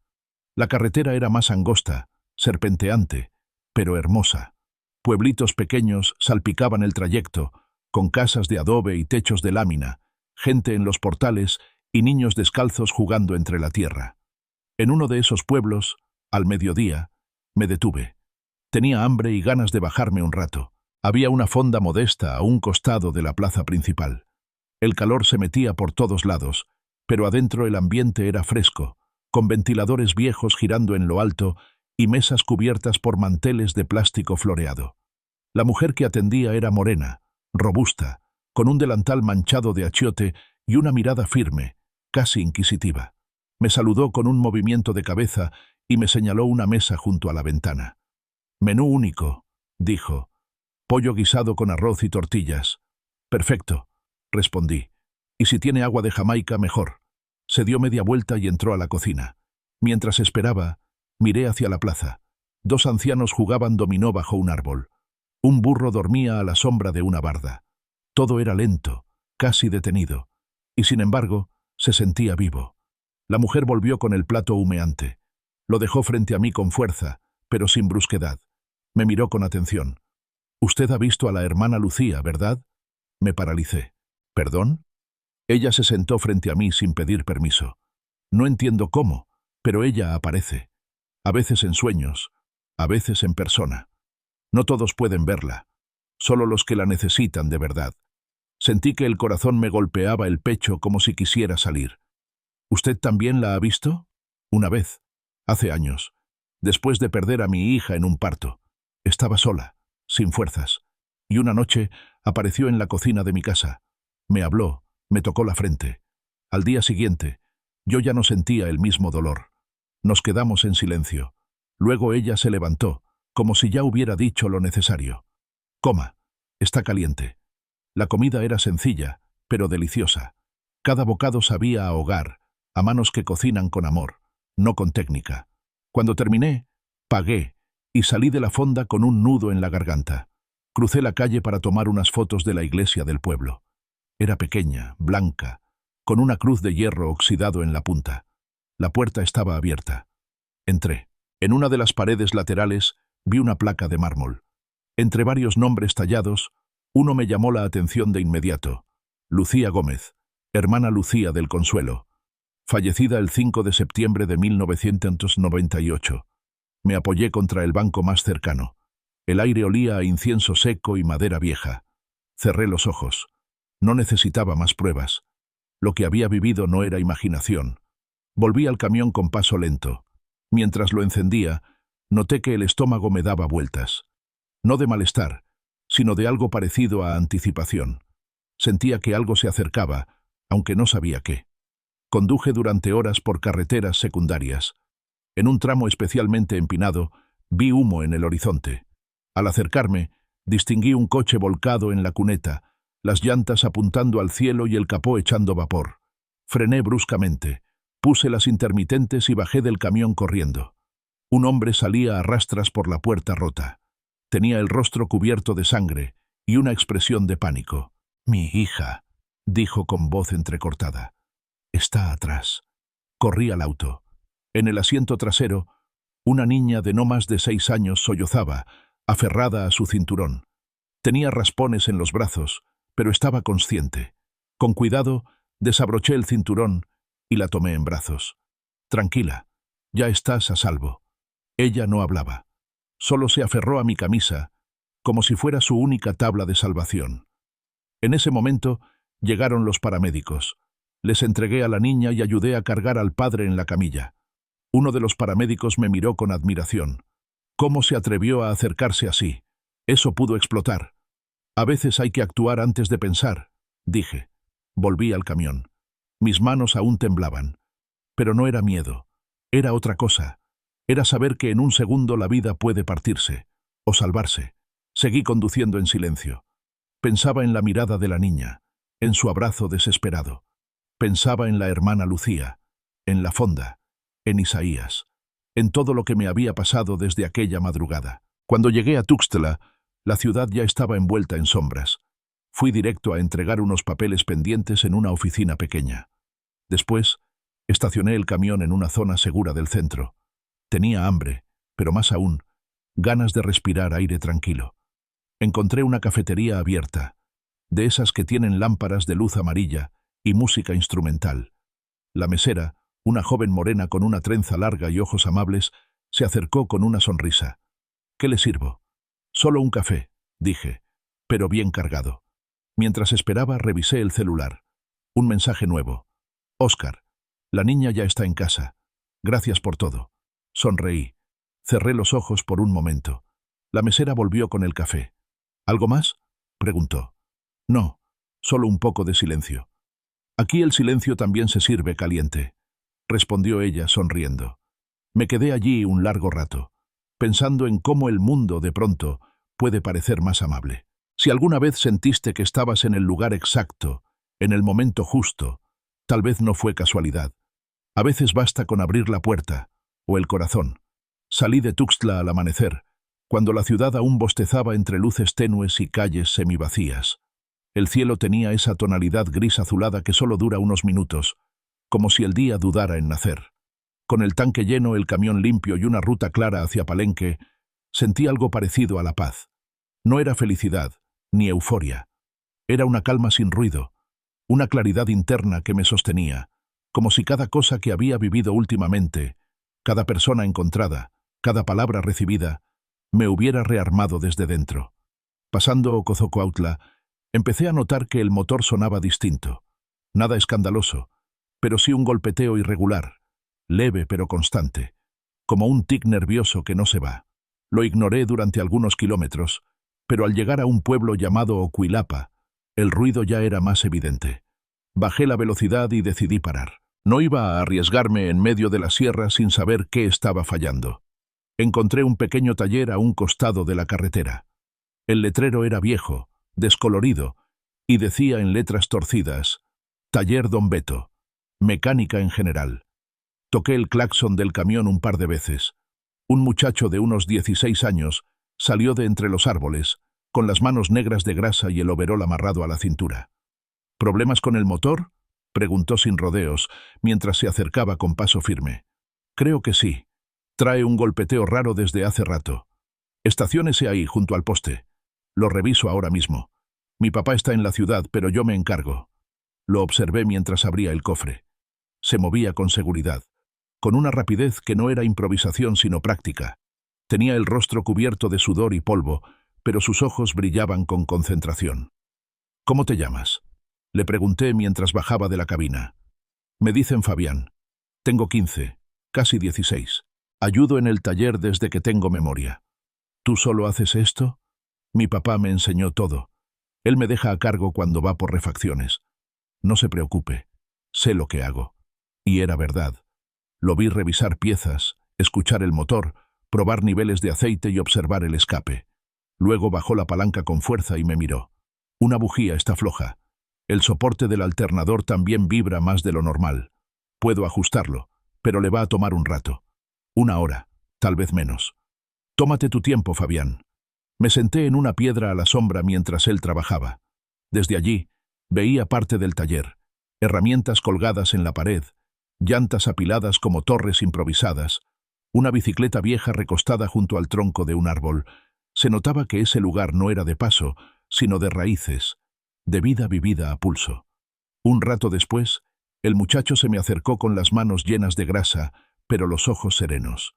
La carretera era más angosta, serpenteante, pero hermosa. Pueblitos pequeños salpicaban el trayecto, con casas de adobe y techos de lámina, gente en los portales y niños descalzos jugando entre la tierra. En uno de esos pueblos, al mediodía, me detuve. Tenía hambre y ganas de bajarme un rato. Había una fonda modesta a un costado de la plaza principal. El calor se metía por todos lados, pero adentro el ambiente era fresco, con ventiladores viejos girando en lo alto y mesas cubiertas por manteles de plástico floreado. La mujer que atendía era morena, robusta, con un delantal manchado de achiote y una mirada firme, casi inquisitiva. Me saludó con un movimiento de cabeza y me señaló una mesa junto a la ventana. «Menú único», dijo. «Pollo guisado con arroz y tortillas». «Perfecto», respondí. «Y si tiene agua de Jamaica, mejor». Se dio media vuelta y entró a la cocina. Mientras esperaba, miré hacia la plaza. Dos ancianos jugaban dominó bajo un árbol. Un burro dormía a la sombra de una barda. Todo era lento, casi detenido, y sin embargo, se sentía vivo. La mujer volvió con el plato humeante. Lo dejó frente a mí con fuerza, pero sin brusquedad. Me miró con atención. «Usted ha visto a la hermana Lucía, ¿verdad?» Me paralicé. «¿Perdón?» Ella se sentó frente a mí sin pedir permiso. No entiendo cómo, pero ella aparece. A veces en sueños, a veces en persona. No todos pueden verla, solo los que la necesitan de verdad. Sentí que el corazón me golpeaba el pecho como si quisiera salir. «¿Usted también la ha visto?» «Una vez, hace años, después de perder a mi hija en un parto. Estaba sola, sin fuerzas, y una noche apareció en la cocina de mi casa. Me habló, me tocó la frente. Al día siguiente, yo ya no sentía el mismo dolor. Nos quedamos en silencio. Luego ella se levantó, como si ya hubiera dicho lo necesario. «Coma, está caliente». La comida era sencilla, pero deliciosa. Cada bocado sabía a hogar, a manos que cocinan con amor, no con técnica. Cuando terminé, pagué y salí de la fonda con un nudo en la garganta. Crucé la calle para tomar unas fotos de la iglesia del pueblo. Era pequeña, blanca, con una cruz de hierro oxidado en la punta. La puerta estaba abierta. Entré. En una de las paredes laterales vi una placa de mármol. Entre varios nombres tallados, uno me llamó la atención de inmediato. Lucía Gómez, hermana Lucía del Consuelo, fallecida el 5 de septiembre de 1998. Me apoyé contra el banco más cercano. El aire olía a incienso seco y madera vieja. Cerré los ojos. No necesitaba más pruebas. Lo que había vivido no era imaginación. Volví al camión con paso lento. Mientras lo encendía, noté que el estómago me daba vueltas. No de malestar, sino de algo parecido a anticipación. Sentía que algo se acercaba, aunque no sabía qué. Conduje durante horas por carreteras secundarias. En un tramo especialmente empinado, vi humo en el horizonte. Al acercarme, distinguí un coche volcado en la cuneta, las llantas apuntando al cielo y el capó echando vapor. Frené bruscamente. Puse las intermitentes y bajé del camión corriendo. Un hombre salía a rastras por la puerta rota. Tenía el rostro cubierto de sangre y una expresión de pánico. «Mi hija», dijo con voz entrecortada. «Está atrás». Corrí al auto. En el asiento trasero, una niña de no más de 6 años sollozaba, aferrada a su cinturón. Tenía raspones en los brazos, pero estaba consciente. Con cuidado, desabroché el cinturón y la tomé en brazos. «Tranquila, ya estás a salvo». Ella no hablaba. Solo se aferró a mi camisa, como si fuera su única tabla de salvación. En ese momento llegaron los paramédicos. Les entregué a la niña y ayudé a cargar al padre en la camilla. Uno de los paramédicos me miró con admiración. ¿Cómo se atrevió a acercarse así? Eso pudo explotar. A veces hay que actuar antes de pensar, dije. Volví al camión. Mis manos aún temblaban. Pero no era miedo. Era otra cosa. Era saber que en un segundo la vida puede partirse, o salvarse. Seguí conduciendo en silencio. Pensaba en la mirada de la niña, en su abrazo desesperado. Pensaba en la hermana Lucía, en la fonda, en Isaías, en todo lo que me había pasado desde aquella madrugada. Cuando llegué a Tuxtla, la ciudad ya estaba envuelta en sombras. Fui directo a entregar unos papeles pendientes en una oficina pequeña. Después, estacioné el camión en una zona segura del centro. Tenía hambre, pero más aún, ganas de respirar aire tranquilo. Encontré una cafetería abierta, de esas que tienen lámparas de luz amarilla y música instrumental. La mesera, una joven morena con una trenza larga y ojos amables, se acercó con una sonrisa. «¿Qué le sirvo?» «Solo un café», dije, pero bien cargado. Mientras esperaba, revisé el celular. Un mensaje nuevo. «Óscar, la niña ya está en casa. Gracias por todo». Sonreí. Cerré los ojos por un momento. La mesera volvió con el café. «¿Algo más?», preguntó. «No, solo un poco de silencio». «Aquí el silencio también se sirve caliente», respondió ella sonriendo. Me quedé allí un largo rato, pensando en cómo el mundo, de pronto, puede parecer más amable. Si alguna vez sentiste que estabas en el lugar exacto, en el momento justo, tal vez no fue casualidad. A veces basta con abrir la puerta, o el corazón. Salí de Tuxtla al amanecer, cuando la ciudad aún bostezaba entre luces tenues y calles semivacías. El cielo tenía esa tonalidad gris azulada que solo dura unos minutos, como si el día dudara en nacer. Con el tanque lleno, el camión limpio y una ruta clara hacia Palenque, sentí algo parecido a la paz. No era felicidad, ni euforia. Era una calma sin ruido, una claridad interna que me sostenía, como si cada cosa que había vivido últimamente, cada persona encontrada, cada palabra recibida, me hubiera rearmado desde dentro. Pasando Ocozocuautla, empecé a notar que el motor sonaba distinto. Nada escandaloso, pero sí un golpeteo irregular, leve pero constante, como un tic nervioso que no se va. Lo ignoré durante algunos kilómetros, pero al llegar a un pueblo llamado Ocuilapa, el ruido ya era más evidente. Bajé la velocidad y decidí parar. No iba a arriesgarme en medio de la sierra sin saber qué estaba fallando. Encontré un pequeño taller a un costado de la carretera. El letrero era viejo, descolorido, y decía en letras torcidas: «Taller Don Beto, mecánica en general». Toqué el claxon del camión un par de veces. Un muchacho de unos 16 años salió de entre los árboles, con las manos negras de grasa y el overol amarrado a la cintura. «¿Problemas con el motor?», preguntó sin rodeos, mientras se acercaba con paso firme. «Creo que sí. Trae un golpeteo raro desde hace rato. Estaciónese ahí, junto al poste. Lo reviso ahora mismo. Mi papá está en la ciudad, pero yo me encargo». Lo observé mientras abría el cofre. Se movía con seguridad, con una rapidez que no era improvisación sino práctica. Tenía el rostro cubierto de sudor y polvo, pero sus ojos brillaban con concentración. «¿Cómo te llamas?», le pregunté mientras bajaba de la cabina. «Me dicen Fabián. Tengo 15, casi 16. Ayudo en el taller desde que tengo memoria». «¿Tú solo haces esto?». «Mi papá me enseñó todo. Él me deja a cargo cuando va por refacciones». «No se preocupe. Sé lo que hago». Y era verdad. Lo vi revisar piezas, escuchar el motor, probar niveles de aceite y observar el escape. Luego bajó la palanca con fuerza y me miró. «Una bujía está floja. El soporte del alternador también vibra más de lo normal». Puedo ajustarlo, pero le va a tomar un rato. 1 hora, tal vez menos. Tómate tu tiempo, Fabián. Me senté en una piedra a la sombra mientras él trabajaba. Desde allí, veía parte del taller, herramientas colgadas en la pared, llantas apiladas como torres improvisadas, una bicicleta vieja recostada junto al tronco de un árbol. Se notaba que ese lugar no era de paso, sino de raíces, de vida vivida a pulso. Un rato después, el muchacho se me acercó con las manos llenas de grasa, pero los ojos serenos.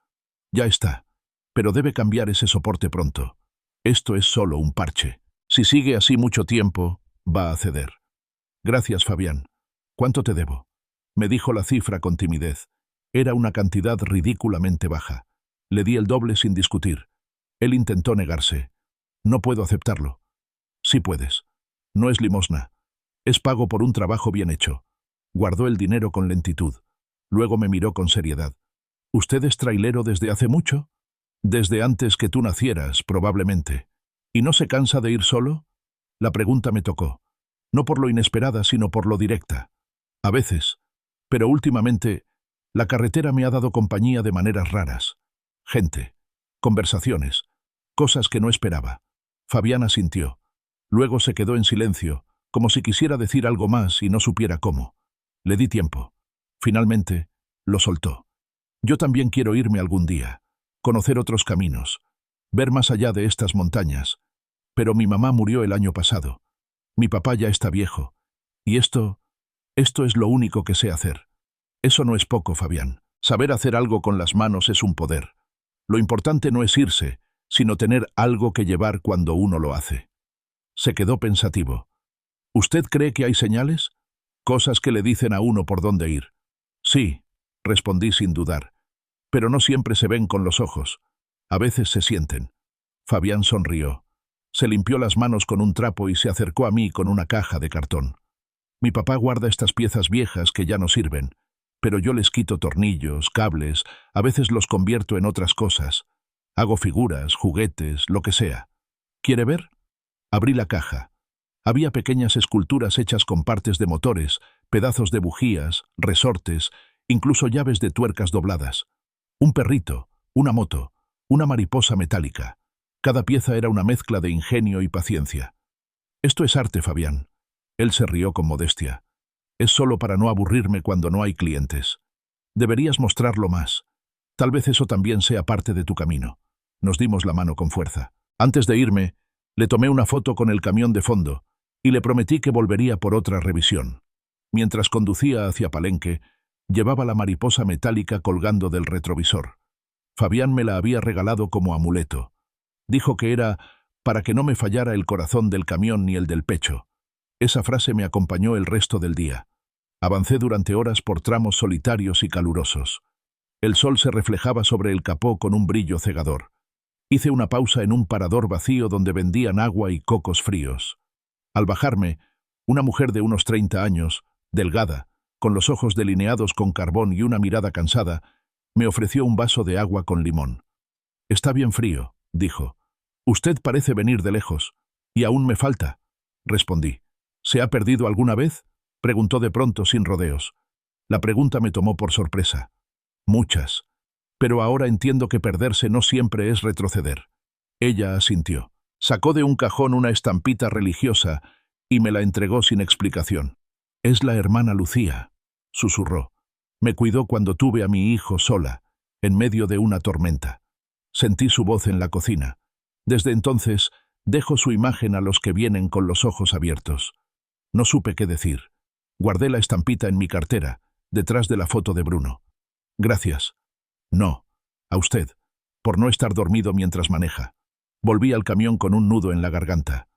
Ya está, pero debe cambiar ese soporte pronto. Esto es solo un parche. Si sigue así mucho tiempo, va a ceder. Gracias, Fabián. ¿Cuánto te debo? Me dijo la cifra con timidez. Era una cantidad ridículamente baja. Le di el doble sin discutir. Él intentó negarse. No puedo aceptarlo. Sí puedes. No es limosna. Es pago por un trabajo bien hecho. Guardó el dinero con lentitud. Luego me miró con seriedad. ¿Usted es trailero desde hace mucho? Desde antes que tú nacieras, probablemente. ¿Y no se cansa de ir solo? La pregunta me tocó. No por lo inesperada, sino por lo directa. A veces. Pero últimamente, la carretera me ha dado compañía de maneras raras. Gente. Conversaciones. Cosas que no esperaba. Fabián asintió. Luego se quedó en silencio, como si quisiera decir algo más y no supiera cómo. Le di tiempo. Finalmente, lo soltó. Yo también quiero irme algún día. Conocer otros caminos, ver más allá de estas montañas. Pero mi mamá murió el año pasado. Mi papá ya está viejo. Y esto es lo único que sé hacer. Eso no es poco, Fabián. Saber hacer algo con las manos es un poder. Lo importante no es irse, sino tener algo que llevar cuando uno lo hace. Se quedó pensativo. ¿Usted cree que hay señales? Cosas que le dicen a uno por dónde ir. Sí, respondí sin dudar. Pero no siempre se ven con los ojos. A veces se sienten. Fabián sonrió. Se limpió las manos con un trapo y se acercó a mí con una caja de cartón. Mi papá guarda estas piezas viejas que ya no sirven, pero yo les quito tornillos, cables, a veces los convierto en otras cosas. Hago figuras, juguetes, lo que sea. ¿Quiere ver? Abrí la caja. Había pequeñas esculturas hechas con partes de motores, pedazos de bujías, resortes, incluso llaves de tuercas dobladas. Un perrito, una moto, una mariposa metálica. Cada pieza era una mezcla de ingenio y paciencia. Esto es arte, Fabián. Él se rió con modestia. Es solo para no aburrirme cuando no hay clientes. Deberías mostrarlo más. Tal vez eso también sea parte de tu camino. Nos dimos la mano con fuerza. Antes de irme, le tomé una foto con el camión de fondo y le prometí que volvería por otra revisión. Mientras conducía hacia Palenque, llevaba la mariposa metálica colgando del retrovisor. Fabián me la había regalado como amuleto. Dijo que era para que no me fallara el corazón del camión ni el del pecho. Esa frase me acompañó el resto del día. Avancé durante horas por tramos solitarios y calurosos. El sol se reflejaba sobre el capó con un brillo cegador. Hice una pausa en un parador vacío donde vendían agua y cocos fríos. Al bajarme, una mujer de unos 30 años, delgada, con los ojos delineados con carbón y una mirada cansada, me ofreció un vaso de agua con limón. «Está bien frío», dijo. «Usted parece venir de lejos. Y aún me falta», respondí. «¿Se ha perdido alguna vez?», preguntó de pronto sin rodeos. La pregunta me tomó por sorpresa. «Muchas. Pero ahora entiendo que perderse no siempre es retroceder». Ella asintió. Sacó de un cajón una estampita religiosa y me la entregó sin explicación. «Es la hermana Lucía», susurró. «Me cuidó cuando tuve a mi hijo sola, en medio de una tormenta». Sentí su voz en la cocina. Desde entonces, dejo su imagen a los que vienen con los ojos abiertos. No supe qué decir. Guardé la estampita en mi cartera, detrás de la foto de Bruno. «Gracias». «No, a usted, por no estar dormido mientras maneja». Volví al camión con un nudo en la garganta.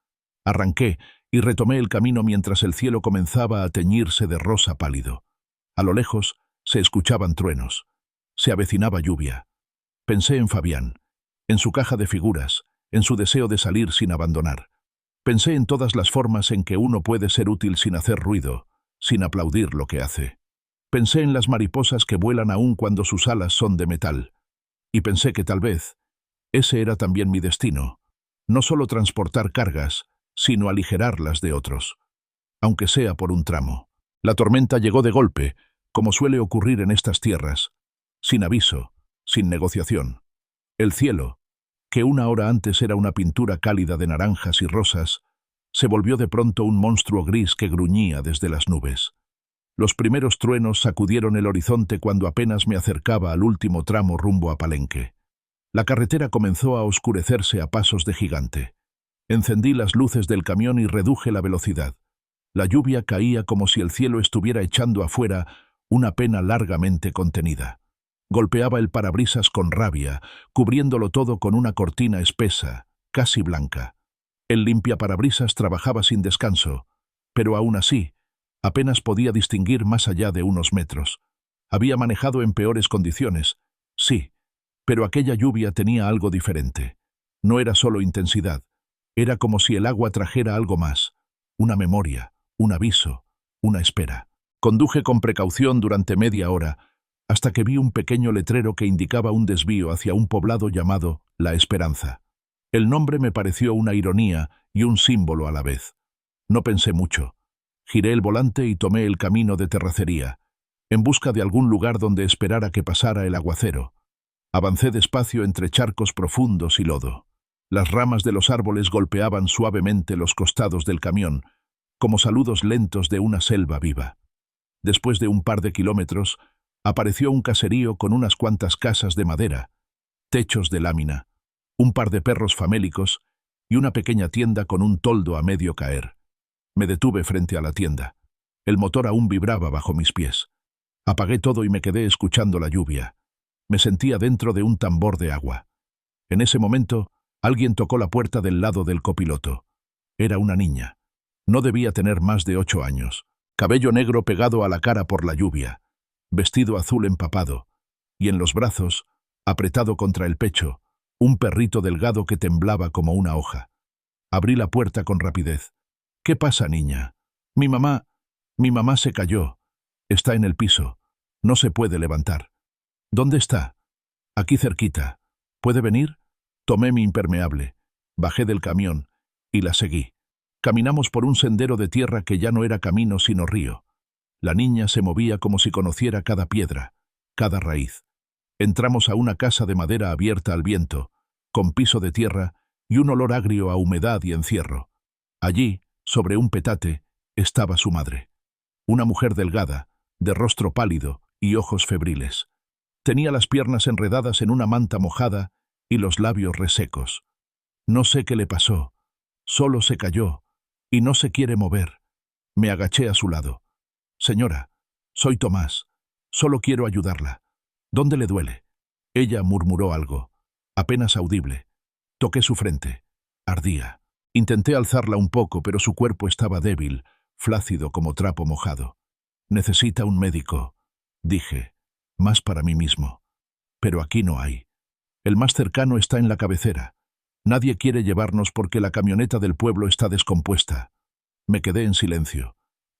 Arranqué y retomé el camino mientras el cielo comenzaba a teñirse de rosa pálido. A lo lejos se escuchaban truenos. Se avecinaba lluvia. Pensé en Fabián, en su caja de figuras, en su deseo de salir sin abandonar. Pensé en todas las formas en que uno puede ser útil sin hacer ruido, sin aplaudir lo que hace. Pensé en las mariposas que vuelan aún cuando sus alas son de metal. Y pensé que tal vez ese era también mi destino, no solo transportar cargas, sino aligerarlas de otros, aunque sea por un tramo. La tormenta llegó de golpe, como suele ocurrir en estas tierras, sin aviso, sin negociación. El cielo, que una hora antes era una pintura cálida de naranjas y rosas, se volvió de pronto un monstruo gris que gruñía desde las nubes. Los primeros truenos sacudieron el horizonte cuando apenas me acercaba al último tramo rumbo a Palenque. La carretera comenzó a oscurecerse a pasos de gigante. Encendí las luces del camión y reduje la velocidad. La lluvia caía como si el cielo estuviera echando afuera una pena largamente contenida. Golpeaba el parabrisas con rabia, cubriéndolo todo con una cortina espesa, casi blanca. El limpiaparabrisas trabajaba sin descanso, pero aún así, apenas podía distinguir más allá de unos metros. Había manejado en peores condiciones, sí, pero aquella lluvia tenía algo diferente. No era solo intensidad, era como si el agua trajera algo más, una memoria, un aviso, una espera. Conduje con precaución durante media hora, hasta que vi un pequeño letrero que indicaba un desvío hacia un poblado llamado La Esperanza. El nombre me pareció una ironía y un símbolo a la vez. No pensé mucho. Giré el volante y tomé el camino de terracería, en busca de algún lugar donde esperara que pasara el aguacero. Avancé despacio entre charcos profundos y lodo. Las ramas de los árboles golpeaban suavemente los costados del camión, como saludos lentos de una selva viva. Después de un par de kilómetros, apareció un caserío con unas cuantas casas de madera, techos de lámina, un par de perros famélicos y una pequeña tienda con un toldo a medio caer. Me detuve frente a la tienda. El motor aún vibraba bajo mis pies. Apagué todo y me quedé escuchando la lluvia. Me sentía dentro de un tambor de agua. En ese momento, alguien tocó la puerta del lado del copiloto. Era una niña. No debía tener más de 8 años. Cabello negro pegado a la cara por la lluvia, vestido azul empapado, y en los brazos, apretado contra el pecho, un perrito delgado que temblaba como una hoja. Abrí la puerta con rapidez. «¿Qué pasa, niña?» Mi mamá se cayó. Está en el piso. No se puede levantar». «¿Dónde está?» «Aquí cerquita. ¿Puede venir?» Tomé mi impermeable, bajé del camión y la seguí. Caminamos por un sendero de tierra que ya no era camino sino río. La niña se movía como si conociera cada piedra, cada raíz. Entramos a una casa de madera abierta al viento, con piso de tierra y un olor agrio a humedad y encierro. Allí, sobre un petate, estaba su madre. Una mujer delgada, de rostro pálido y ojos febriles. Tenía las piernas enredadas en una manta mojada y los labios resecos. No sé qué le pasó. Solo se cayó y no se quiere mover. Me agaché a su lado. «Señora, soy Tomás. Solo quiero ayudarla. ¿Dónde le duele?» Ella murmuró algo, apenas audible. Toqué su frente. Ardía. Intenté alzarla un poco, pero su cuerpo estaba débil, flácido como trapo mojado. «Necesita un médico», dije, más para mí mismo. «Pero aquí no hay. El más cercano está en la cabecera. Nadie quiere llevarnos porque la camioneta del pueblo está descompuesta». Me quedé en silencio.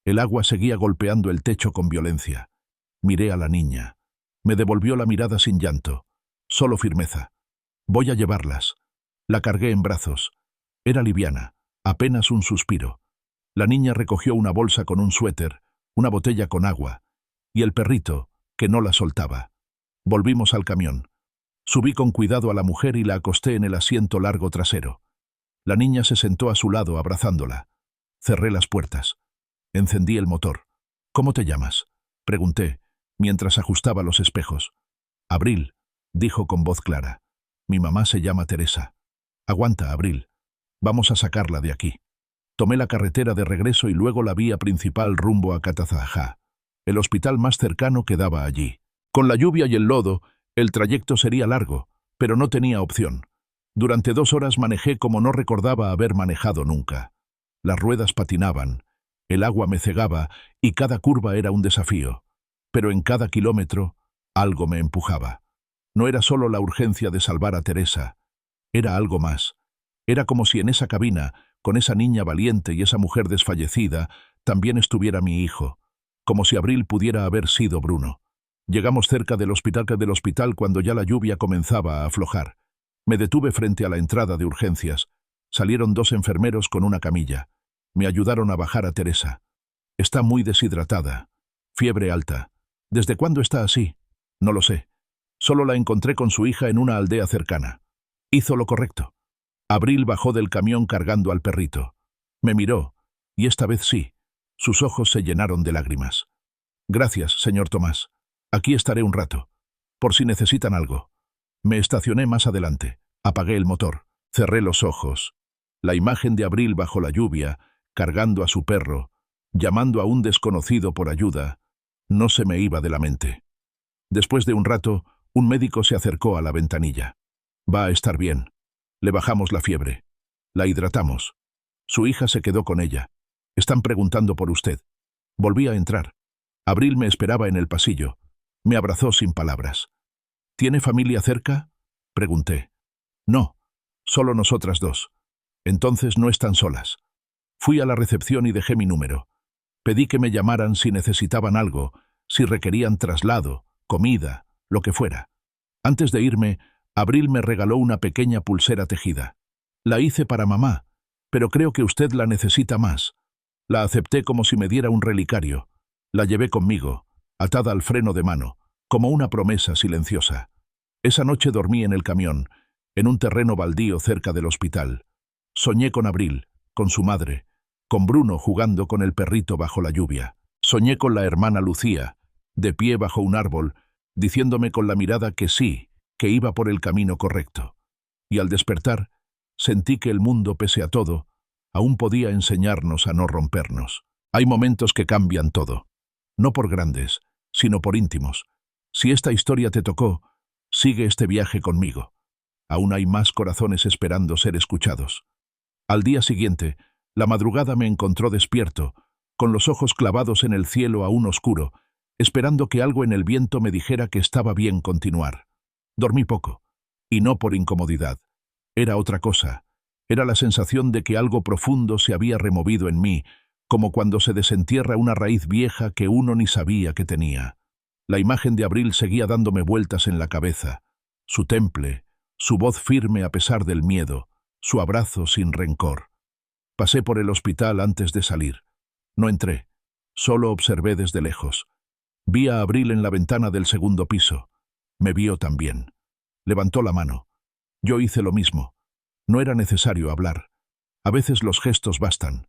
El agua seguía golpeando el techo con violencia. Miré a la niña. Me devolvió la mirada sin llanto, solo firmeza. «Voy a llevarlas». La cargué en brazos. Era liviana, apenas un suspiro. La niña recogió una bolsa con un suéter, una botella con agua, y el perrito, que no la soltaba. Volvimos al camión. Subí con cuidado a la mujer y la acosté en el asiento largo trasero. La niña se sentó a su lado abrazándola. Cerré las puertas. Encendí el motor. «¿Cómo te llamas?», pregunté, mientras ajustaba los espejos. «Abril», dijo con voz clara. «Mi mamá se llama Teresa». «Aguanta, Abril. Vamos a sacarla de aquí». Tomé la carretera de regreso y luego la vía principal rumbo a Catazajá. El hospital más cercano quedaba allí. Con la lluvia y el lodo, el trayecto sería largo, pero no tenía opción. Durante 2 horas manejé como no recordaba haber manejado nunca. Las ruedas patinaban, el agua me cegaba y cada curva era un desafío. Pero en cada kilómetro, algo me empujaba. No era solo la urgencia de salvar a Teresa, era algo más. Era como si en esa cabina, con esa niña valiente y esa mujer desfallecida, también estuviera mi hijo, como si Abril pudiera haber sido Bruno. Llegamos cerca del hospital cuando ya la lluvia comenzaba a aflojar. Me detuve frente a la entrada de urgencias. Salieron 2 enfermeros con una camilla. Me ayudaron a bajar a Teresa. Está muy deshidratada. Fiebre alta. ¿Desde cuándo está así? No lo sé. Solo la encontré con su hija en una aldea cercana. Hizo lo correcto. Abril bajó del camión cargando al perrito. Me miró, y esta vez sí. Sus ojos se llenaron de lágrimas. Gracias, señor Tomás. Aquí estaré un rato. Por si necesitan algo. Me estacioné más adelante. Apagué el motor. Cerré los ojos. La imagen de Abril bajo la lluvia, cargando a su perro, llamando a un desconocido por ayuda, no se me iba de la mente. Después de un rato, un médico se acercó a la ventanilla. Va a estar bien. Le bajamos la fiebre. La hidratamos. Su hija se quedó con ella. Están preguntando por usted. Volví a entrar. Abril me esperaba en el pasillo. Me abrazó sin palabras. ¿Tiene familia cerca? Pregunté. No, solo nosotras dos. Entonces no están solas. Fui a la recepción y dejé mi número. Pedí que me llamaran si necesitaban algo, si requerían traslado, comida, lo que fuera. Antes de irme, Abril me regaló una pequeña pulsera tejida. La hice para mamá, pero creo que usted la necesita más. La acepté como si me diera un relicario. La llevé conmigo, atada al freno de mano, como una promesa silenciosa. Esa noche dormí en el camión, en un terreno baldío cerca del hospital. Soñé con Abril, con su madre, con Bruno jugando con el perrito bajo la lluvia. Soñé con la hermana Lucía, de pie bajo un árbol, diciéndome con la mirada que sí, que iba por el camino correcto. Y al despertar, sentí que el mundo, pese a todo, aún podía enseñarnos a no rompernos. Hay momentos que cambian todo. No por grandes, sino por íntimos. Si esta historia te tocó, sigue este viaje conmigo. Aún hay más corazones esperando ser escuchados. Al día siguiente, la madrugada me encontró despierto, con los ojos clavados en el cielo aún oscuro, esperando que algo en el viento me dijera que estaba bien continuar. Dormí poco, y no por incomodidad. Era otra cosa. Era la sensación de que algo profundo se había removido en mí, como cuando se desentierra una raíz vieja que uno ni sabía que tenía. La imagen de Abril seguía dándome vueltas en la cabeza. Su temple, su voz firme a pesar del miedo, su abrazo sin rencor. Pasé por el hospital antes de salir. No entré, solo observé desde lejos. Vi a Abril en la ventana del segundo piso. Me vio también. Levantó la mano. Yo hice lo mismo. No era necesario hablar. A veces los gestos bastan.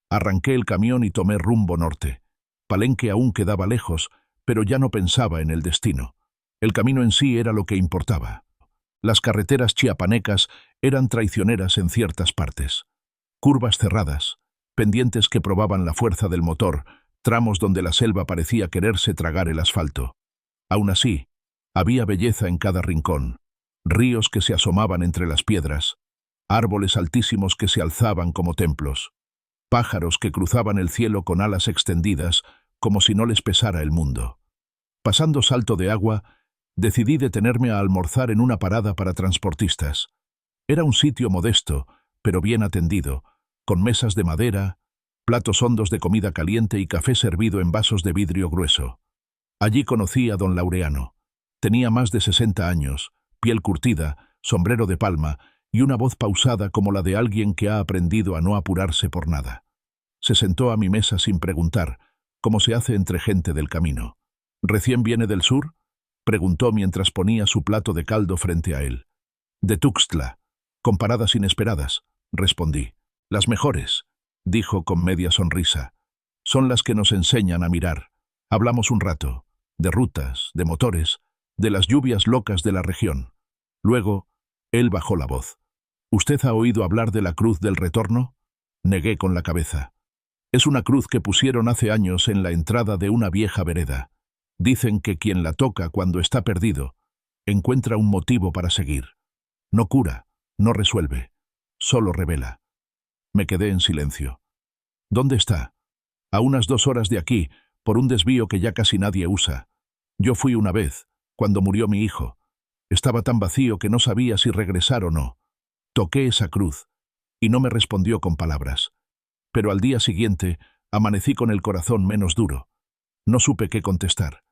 Arranqué el camión y tomé rumbo norte. Palenque aún quedaba lejos, pero ya no pensaba en el destino. El camino en sí era lo que importaba. Las carreteras chiapanecas eran traicioneras en ciertas partes. Curvas cerradas, pendientes que probaban la fuerza del motor, tramos donde la selva parecía quererse tragar el asfalto. Aún así, había belleza en cada rincón, ríos que se asomaban entre las piedras, árboles altísimos que se alzaban como templos, pájaros que cruzaban el cielo con alas extendidas como si no les pesara el mundo. Pasando Salto de Agua, decidí detenerme a almorzar en una parada para transportistas. Era un sitio modesto, pero bien atendido, con mesas de madera, platos hondos de comida caliente y café servido en vasos de vidrio grueso. Allí conocí a don Laureano. Tenía más de 60 años, piel curtida, sombrero de palma y una voz pausada como la de alguien que ha aprendido a no apurarse por nada. Se sentó a mi mesa sin preguntar, como se hace entre gente del camino. ¿Recién viene del sur?, preguntó mientras ponía su plato de caldo frente a él. De Tuxtla. Con paradas inesperadas, respondí. Las mejores, dijo con media sonrisa. Son las que nos enseñan a mirar. Hablamos un rato, de rutas, de motores, de las lluvias locas de la región. Luego, él bajó la voz. ¿Usted ha oído hablar de la Cruz del Retorno? Negué con la cabeza. Es una cruz que pusieron hace años en la entrada de una vieja vereda. Dicen que quien la toca cuando está perdido, encuentra un motivo para seguir. No cura, no resuelve, solo revela. Me quedé en silencio. ¿Dónde está? A unas 2 horas de aquí, por un desvío que ya casi nadie usa. Yo fui una vez, cuando murió mi hijo. Estaba tan vacío que no sabía si regresar o no. Toqué esa cruz, y no me respondió con palabras. Pero al día siguiente, amanecí con el corazón menos duro. No supe qué contestar.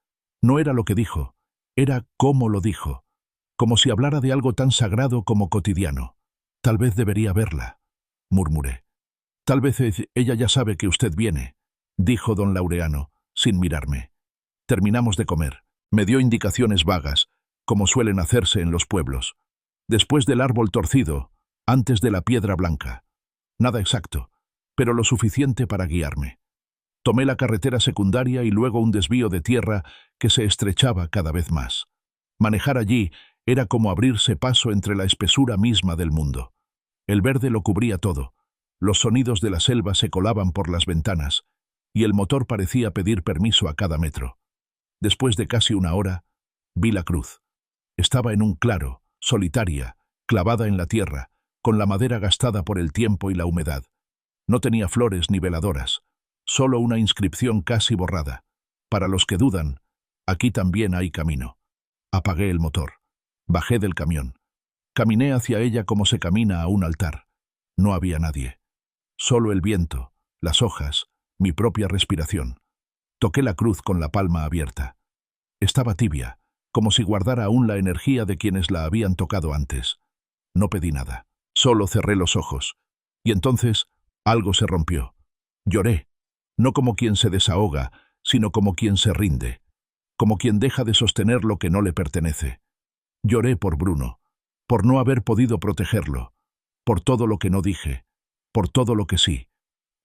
No era lo que dijo, era cómo lo dijo, como si hablara de algo tan sagrado como cotidiano. Tal vez debería verla, murmuré. Tal vez ella ya sabe que usted viene, dijo don Laureano, sin mirarme. Terminamos de comer. Me dio indicaciones vagas, como suelen hacerse en los pueblos. Después del árbol torcido, antes de la piedra blanca. Nada exacto, pero lo suficiente para guiarme. Tomé la carretera secundaria y luego un desvío de tierra que se estrechaba cada vez más. Manejar allí era como abrirse paso entre la espesura misma del mundo. El verde lo cubría todo, los sonidos de la selva se colaban por las ventanas, y el motor parecía pedir permiso a cada metro. Después de casi una hora, vi la cruz. Estaba en un claro, solitaria, clavada en la tierra, con la madera gastada por el tiempo y la humedad. No tenía flores ni veladoras, solo una inscripción casi borrada. Para los que dudan, aquí también hay camino. Apagué el motor. Bajé del camión. Caminé hacia ella como se camina a un altar. No había nadie. Solo el viento, las hojas, mi propia respiración. Toqué la cruz con la palma abierta. Estaba tibia, como si guardara aún la energía de quienes la habían tocado antes. No pedí nada. Solo cerré los ojos. Y entonces, algo se rompió. Lloré. No como quien se desahoga, sino como quien se rinde. Como quien deja de sostener lo que no le pertenece. Lloré por Bruno, por no haber podido protegerlo, por todo lo que no dije, por todo lo que sí,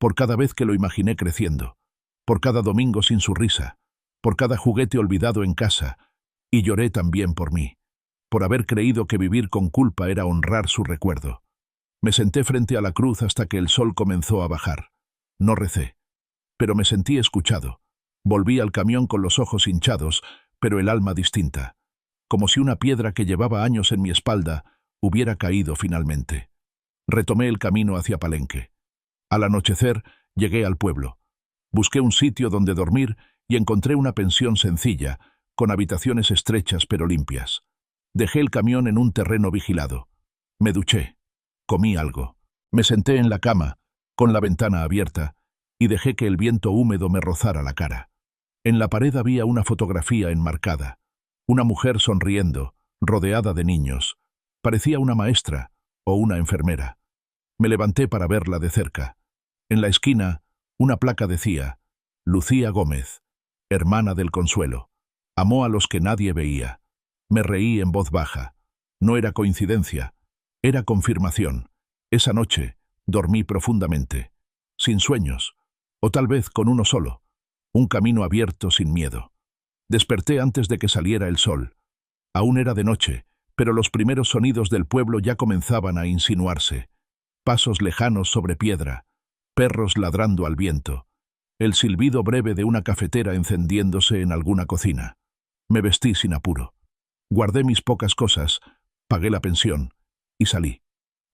por cada vez que lo imaginé creciendo, por cada domingo sin su risa, por cada juguete olvidado en casa, y lloré también por mí, por haber creído que vivir con culpa era honrar su recuerdo. Me senté frente a la cruz hasta que el sol comenzó a bajar. No recé, pero me sentí escuchado. Volví al camión con los ojos hinchados, pero el alma distinta, como si una piedra que llevaba años en mi espalda hubiera caído finalmente. Retomé el camino hacia Palenque. Al anochecer, llegué al pueblo. Busqué un sitio donde dormir y encontré una pensión sencilla, con habitaciones estrechas pero limpias. Dejé el camión en un terreno vigilado. Me duché. Comí algo. Me senté en la cama, con la ventana abierta, y dejé que el viento húmedo me rozara la cara. En la pared había una fotografía enmarcada. Una mujer sonriendo, rodeada de niños. Parecía una maestra o una enfermera. Me levanté para verla de cerca. En la esquina, una placa decía: Lucía Gómez, hermana del Consuelo. Amó a los que nadie veía. Me reí en voz baja. No era coincidencia, era confirmación. Esa noche dormí profundamente, sin sueños, o tal vez con uno solo, un camino abierto sin miedo. Desperté antes de que saliera el sol. Aún era de noche, pero los primeros sonidos del pueblo ya comenzaban a insinuarse. Pasos lejanos sobre piedra, perros ladrando al viento, el silbido breve de una cafetera encendiéndose en alguna cocina. Me vestí sin apuro. Guardé mis pocas cosas, pagué la pensión y salí.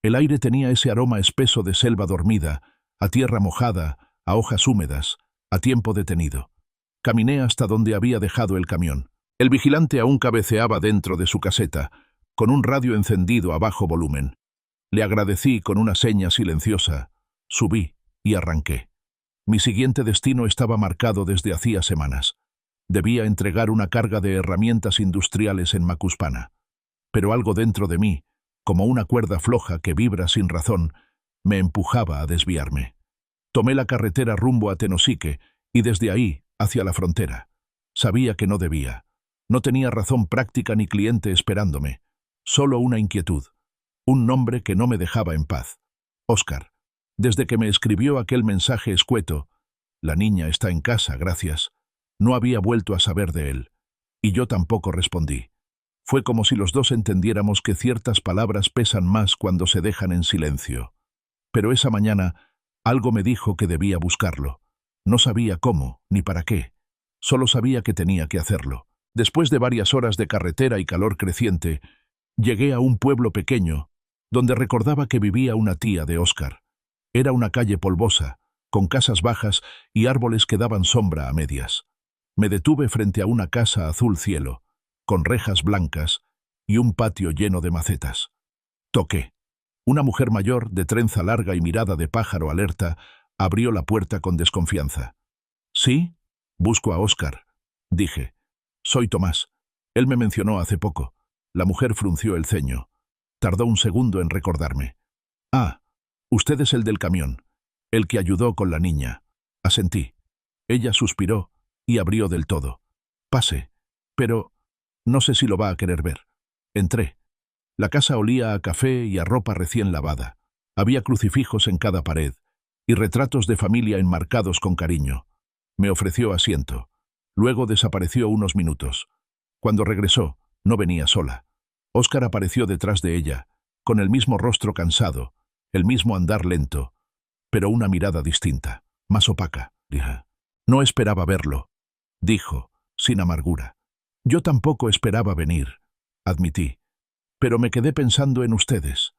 El aire tenía ese aroma espeso de selva dormida, a tierra mojada, a hojas húmedas, a tiempo detenido. Caminé hasta donde había dejado el camión. El vigilante aún cabeceaba dentro de su caseta, con un radio encendido a bajo volumen. Le agradecí con una seña silenciosa, subí y arranqué. Mi siguiente destino estaba marcado desde hacía semanas. Debía entregar una carga de herramientas industriales en Macuspana. Pero algo dentro de mí, como una cuerda floja que vibra sin razón, me empujaba a desviarme. Tomé la carretera rumbo a Tenosique y desde ahí hacia la frontera. Sabía que no debía. No tenía razón práctica ni cliente esperándome. Solo una inquietud. Un nombre que no me dejaba en paz. Óscar. Desde que me escribió aquel mensaje escueto, «La niña está en casa, gracias», no había vuelto a saber de él. Y yo tampoco respondí. Fue como si los dos entendiéramos que ciertas palabras pesan más cuando se dejan en silencio. Pero esa mañana, algo me dijo que debía buscarlo. No sabía cómo, ni para qué. Solo sabía que tenía que hacerlo. Después de varias horas de carretera y calor creciente, llegué a un pueblo pequeño, donde recordaba que vivía una tía de Óscar. Era una calle polvosa, con casas bajas y árboles que daban sombra a medias. Me detuve frente a una casa azul cielo, con rejas blancas y un patio lleno de macetas. Toqué. Una mujer mayor, de trenza larga y mirada de pájaro alerta, abrió la puerta con desconfianza. «¿Sí? Busco a Óscar», dije. «Soy Tomás. Él me mencionó hace poco». La mujer frunció el ceño. Tardó un segundo en recordarme. «Ah, usted es el del camión, el que ayudó con la niña». Asentí. Ella suspiró y abrió del todo. Pase. Pero no sé si lo va a querer ver. Entré. La casa olía a café y a ropa recién lavada. Había crucifijos en cada pared y retratos de familia enmarcados con cariño. Me ofreció asiento. Luego desapareció unos minutos. Cuando regresó, no venía sola. Óscar apareció detrás de ella, con el mismo rostro cansado, el mismo andar lento, pero una mirada distinta, más opaca. No esperaba verlo, dijo, sin amargura. Yo tampoco esperaba venir, admití, pero me quedé pensando en ustedes,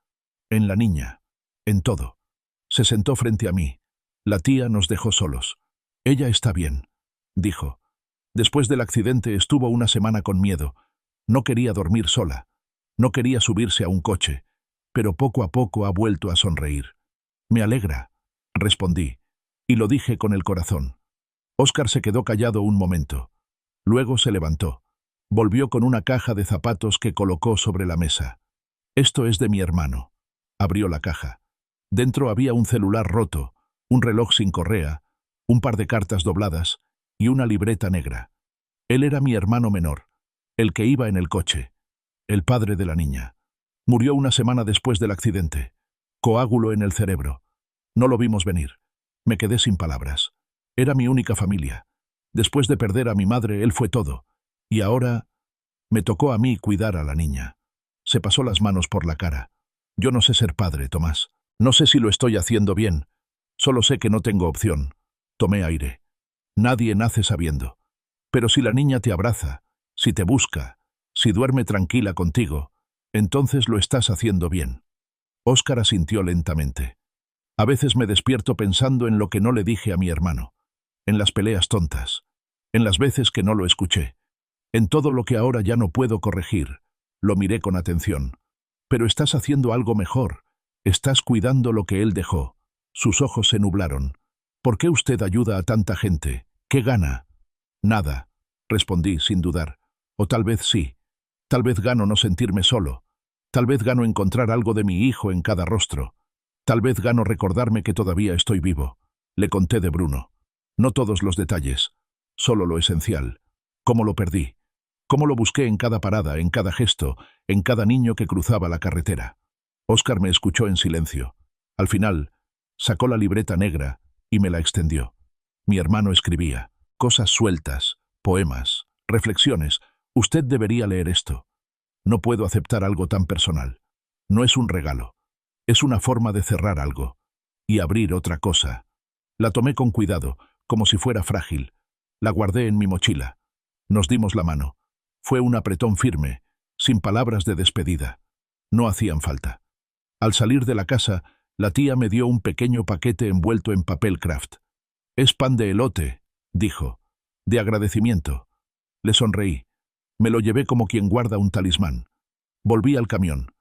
en la niña, en todo. Se sentó frente a mí. La tía nos dejó solos. Ella está bien, dijo. Después del accidente estuvo una semana con miedo. No quería dormir sola. No quería subirse a un coche, pero poco a poco ha vuelto a sonreír. Me alegra, respondí, y lo dije con el corazón. Óscar se quedó callado un momento. Luego se levantó. Volvió con una caja de zapatos que colocó sobre la mesa. Esto es de mi hermano. Abrió la caja. Dentro había un celular roto, un reloj sin correa, un par de cartas dobladas y una libreta negra. Él era mi hermano menor, el que iba en el coche, el padre de la niña. Murió una semana después del accidente. Coágulo en el cerebro. No lo vimos venir. Me quedé sin palabras. Era mi única familia. Después de perder a mi madre, él fue todo. Y ahora me tocó a mí cuidar a la niña. Se pasó las manos por la cara. Yo no sé ser padre, Tomás. No sé si lo estoy haciendo bien. Solo sé que no tengo opción. Tomé aire. Nadie nace sabiendo. Pero si la niña te abraza, si te busca, si duerme tranquila contigo, entonces lo estás haciendo bien. Óscar asintió lentamente. A veces me despierto pensando en lo que no le dije a mi hermano, en las peleas tontas, en las veces que no lo escuché, en todo lo que ahora ya no puedo corregir. Lo miré con atención. Pero estás haciendo algo mejor. Estás cuidando lo que él dejó. Sus ojos se nublaron. ¿Por qué usted ayuda a tanta gente? ¿Qué gana? Nada, respondí sin dudar. O tal vez sí. Tal vez gano no sentirme solo. Tal vez gano encontrar algo de mi hijo en cada rostro. Tal vez gano recordarme que todavía estoy vivo. Le conté de Bruno. No todos los detalles, solo lo esencial. Cómo lo perdí. Cómo lo busqué en cada parada, en cada gesto, en cada niño que cruzaba la carretera. Óscar me escuchó en silencio. Al final, sacó la libreta negra y me la extendió. Mi hermano escribía. Cosas sueltas, poemas, reflexiones. Usted debería leer esto. No puedo aceptar algo tan personal. No es un regalo. Es una forma de cerrar algo y abrir otra cosa. La tomé con cuidado, como si fuera frágil. La guardé en mi mochila. Nos dimos la mano. Fue un apretón firme, sin palabras de despedida. No hacían falta. Al salir de la casa, la tía me dio un pequeño paquete envuelto en papel craft. Es pan de elote, dijo, de agradecimiento. Le sonreí. Me lo llevé como quien guarda un talismán. Volví al camión.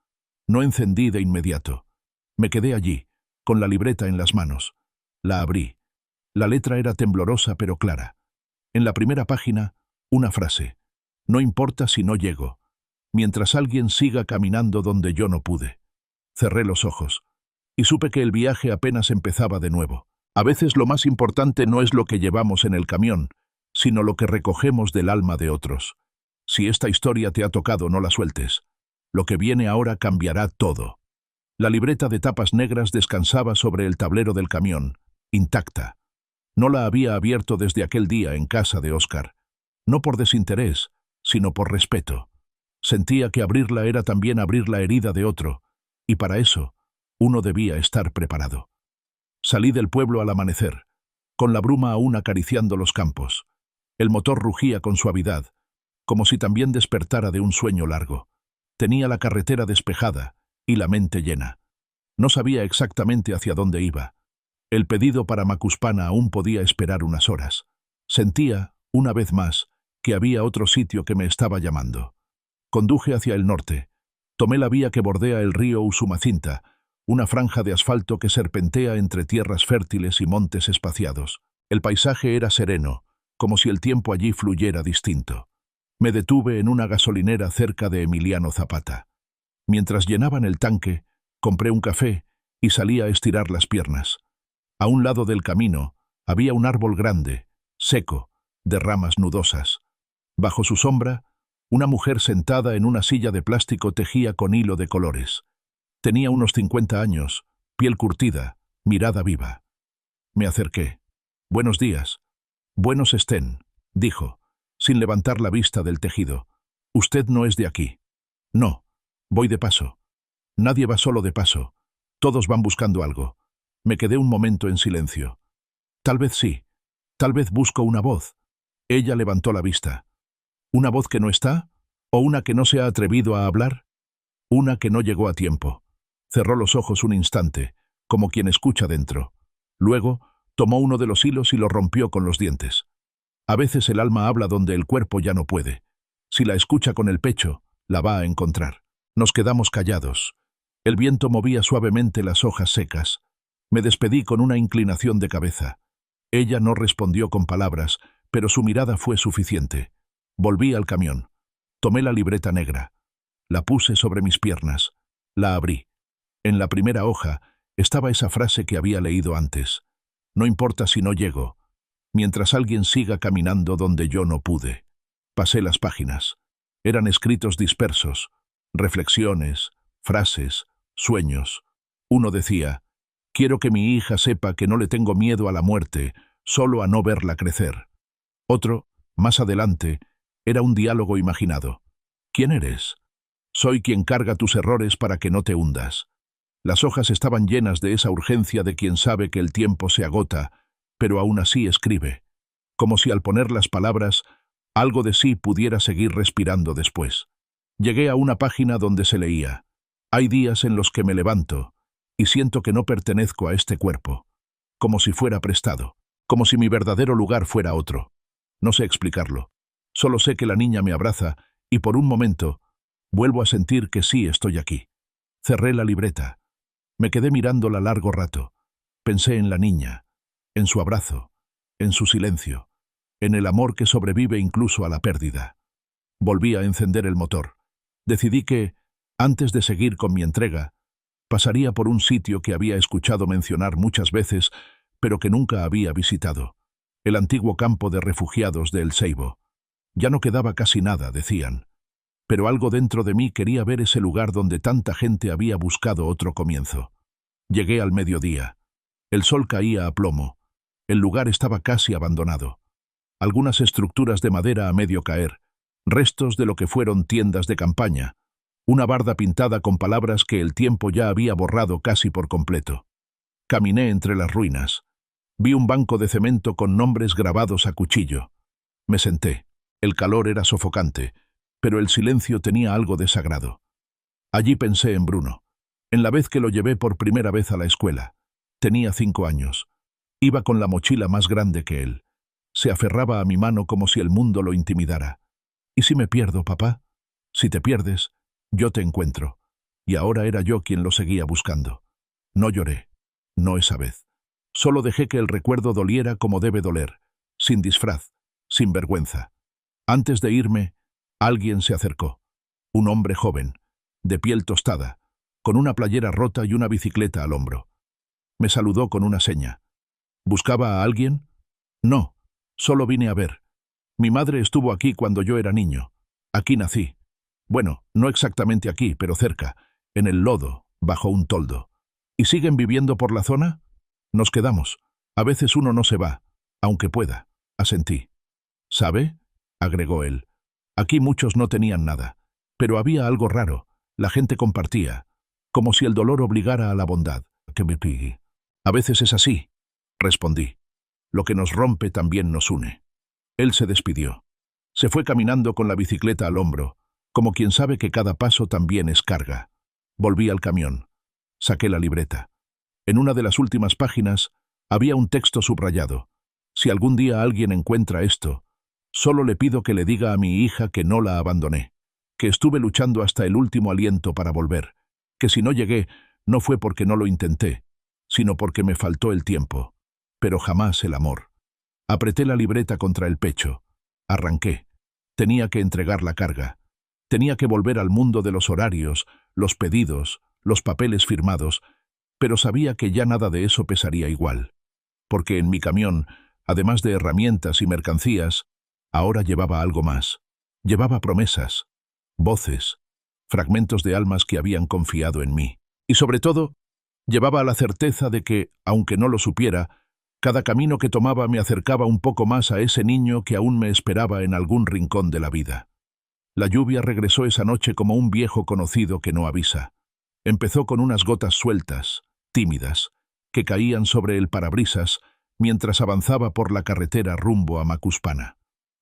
No encendí de inmediato. Me quedé allí, con la libreta en las manos. La abrí. La letra era temblorosa pero clara. En la primera página, una frase. No importa si no llego, mientras alguien siga caminando donde yo no pude. Cerré los ojos y supe que el viaje apenas empezaba de nuevo. A veces lo más importante no es lo que llevamos en el camión, sino lo que recogemos del alma de otros. Si esta historia te ha tocado, no la sueltes. Lo que viene ahora cambiará todo. La libreta de tapas negras descansaba sobre el tablero del camión, intacta. No la había abierto desde aquel día en casa de Óscar. No por desinterés, sino por respeto. Sentía que abrirla era también abrir la herida de otro, y para eso uno debía estar preparado. Salí del pueblo al amanecer, con la bruma aún acariciando los campos. El motor rugía con suavidad, como si también despertara de un sueño largo. Tenía la carretera despejada y la mente llena. No sabía exactamente hacia dónde iba. El pedido para Macuspana aún podía esperar unas horas. Sentía, una vez más, que había otro sitio que me estaba llamando. Conduje hacia el norte. Tomé la vía que bordea el río Usumacinta, una franja de asfalto que serpentea entre tierras fértiles y montes espaciados. El paisaje era sereno, como si el tiempo allí fluyera distinto. Me detuve en una gasolinera cerca de Emiliano Zapata. Mientras llenaban el tanque, compré un café y salí a estirar las piernas. A un lado del camino había un árbol grande, seco, de ramas nudosas. Bajo su sombra, una mujer sentada en una silla de plástico tejía con hilo de colores. Tenía unos 50 años, piel curtida, mirada viva. Me acerqué. «Buenos días». «Buenos estén», dijo, sin levantar la vista del tejido. «Usted no es de aquí». «No, voy de paso». «Nadie va solo de paso. Todos van buscando algo». Me quedé un momento en silencio. «Tal vez sí. Tal vez busco una voz». Ella levantó la vista. «¿Una voz que no está? ¿O una que no se ha atrevido a hablar?» «Una que no llegó a tiempo». Cerró los ojos un instante, como quien escucha dentro. Luego, tomó uno de los hilos y lo rompió con los dientes. A veces el alma habla donde el cuerpo ya no puede. Si la escucha con el pecho, la va a encontrar. Nos quedamos callados. El viento movía suavemente las hojas secas. Me despedí con una inclinación de cabeza. Ella no respondió con palabras, pero su mirada fue suficiente. Volví al camión. Tomé la libreta negra. La puse sobre mis piernas. La abrí. En la primera hoja estaba esa frase que había leído antes. «No importa si no llego, mientras alguien siga caminando donde yo no pude». Pasé las páginas. Eran escritos dispersos, reflexiones, frases, sueños. Uno decía: «Quiero que mi hija sepa que no le tengo miedo a la muerte, solo a no verla crecer». Otro, más adelante, era un diálogo imaginado. «¿Quién eres?» «Soy quien carga tus errores para que no te hundas». Las hojas estaban llenas de esa urgencia de quien sabe que el tiempo se agota, pero aún así escribe, como si al poner las palabras, algo de sí pudiera seguir respirando después. Llegué a una página donde se leía: «Hay días en los que me levanto y siento que no pertenezco a este cuerpo, como si fuera prestado, como si mi verdadero lugar fuera otro. No sé explicarlo. Solo sé que la niña me abraza y por un momento vuelvo a sentir que sí estoy aquí». Cerré la libreta. Me quedé mirándola largo rato. Pensé en la niña, en su abrazo, en su silencio, en el amor que sobrevive incluso a la pérdida. Volví a encender el motor. Decidí que, antes de seguir con mi entrega, pasaría por un sitio que había escuchado mencionar muchas veces, pero que nunca había visitado: el antiguo campo de refugiados de El Seibo. Ya no quedaba casi nada, decían, pero algo dentro de mí quería ver ese lugar donde tanta gente había buscado otro comienzo. Llegué al mediodía. El sol caía a plomo. El lugar estaba casi abandonado. Algunas estructuras de madera a medio caer, restos de lo que fueron tiendas de campaña, una barda pintada con palabras que el tiempo ya había borrado casi por completo. Caminé entre las ruinas. Vi un banco de cemento con nombres grabados a cuchillo. Me senté. El calor era sofocante, pero el silencio tenía algo de sagrado. Allí pensé en Bruno, en la vez que lo llevé por primera vez a la escuela. Tenía 5 años. Iba con la mochila más grande que él. Se aferraba a mi mano como si el mundo lo intimidara. «¿Y si me pierdo, papá?» «Si te pierdes, yo te encuentro». Y ahora era yo quien lo seguía buscando. No lloré. No esa vez. Solo dejé que el recuerdo doliera como debe doler, sin disfraz, sin vergüenza. Antes de irme, alguien se acercó. Un hombre joven, de piel tostada, con una playera rota y una bicicleta al hombro. Me saludó con una seña. ¿Buscaba a alguien? No, solo vine a ver. Mi madre estuvo aquí cuando yo era niño. Aquí nací. Bueno, no exactamente aquí, pero cerca, en el lodo, bajo un toldo. ¿Y siguen viviendo por la zona? Nos quedamos. A veces uno no se va, aunque pueda, asentí. ¿Sabe?, agregó él. Aquí muchos no tenían nada, pero había algo raro. La gente compartía, como si el dolor obligara a la bondad. A veces es así, respondí. Lo que nos rompe también nos une. Él se despidió. Se fue caminando con la bicicleta al hombro, como quien sabe que cada paso también es carga. Volví al camión. Saqué la libreta. En una de las últimas páginas había un texto subrayado. Si algún día alguien encuentra esto, solo le pido que le diga a mi hija que no la abandoné, que estuve luchando hasta el último aliento para volver, que si no llegué no fue porque no lo intenté, sino porque me faltó el tiempo, pero jamás el amor. Apreté la libreta contra el pecho. Arranqué. Tenía que entregar la carga. Tenía que volver al mundo de los horarios, los pedidos, los papeles firmados, pero sabía que ya nada de eso pesaría igual, porque en mi camión, además de herramientas y mercancías, Ahora llevaba algo más. Llevaba promesas, voces, fragmentos de almas que habían confiado en mí. Y sobre todo, llevaba la certeza de que, aunque no lo supiera, cada camino que tomaba me acercaba un poco más a ese niño que aún me esperaba en algún rincón de la vida. La lluvia regresó esa noche como un viejo conocido que no avisa. Empezó con unas gotas sueltas, tímidas, que caían sobre el parabrisas mientras avanzaba por la carretera rumbo a Macuspana.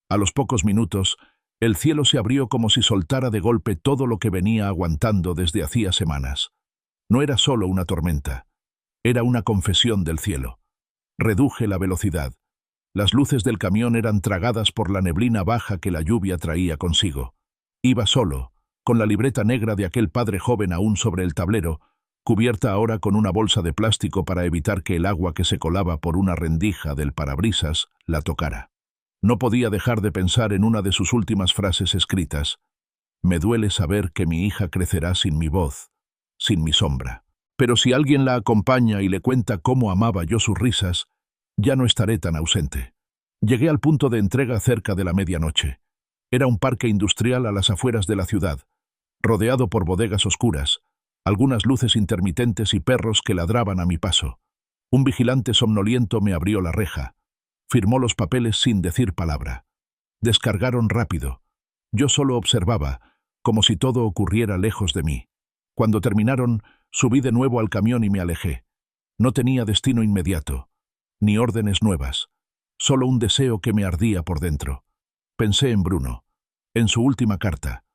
A los pocos minutos, el cielo se abrió como si soltara de golpe todo lo que venía aguantando desde hacía semanas. No era solo una tormenta, era una confesión del cielo. Reduje la velocidad. Las luces del camión eran tragadas por la neblina baja que la lluvia traía consigo. Iba solo, con la libreta negra de aquel padre joven aún sobre el tablero, cubierta ahora con una bolsa de plástico para evitar que el agua que se colaba por una rendija del parabrisas la tocara. No podía dejar de pensar en una de sus últimas frases escritas. Me duele saber que mi hija crecerá sin mi voz, sin mi sombra. Pero si alguien la acompaña y le cuenta cómo amaba yo sus risas, ya no estaré tan ausente. Llegué al punto de entrega cerca de la medianoche. Era un parque industrial a las afueras de la ciudad, rodeado por bodegas oscuras, algunas luces intermitentes y perros que ladraban a mi paso. Un vigilante somnoliento me abrió la reja. Firmó los papeles sin decir palabra. Descargaron rápido. Yo solo observaba, como si todo ocurriera lejos de mí. Cuando terminaron, subí de nuevo al camión y me alejé. No tenía destino inmediato, ni órdenes nuevas, solo un deseo que me ardía por dentro. Pensé en Bruno, en su última carta,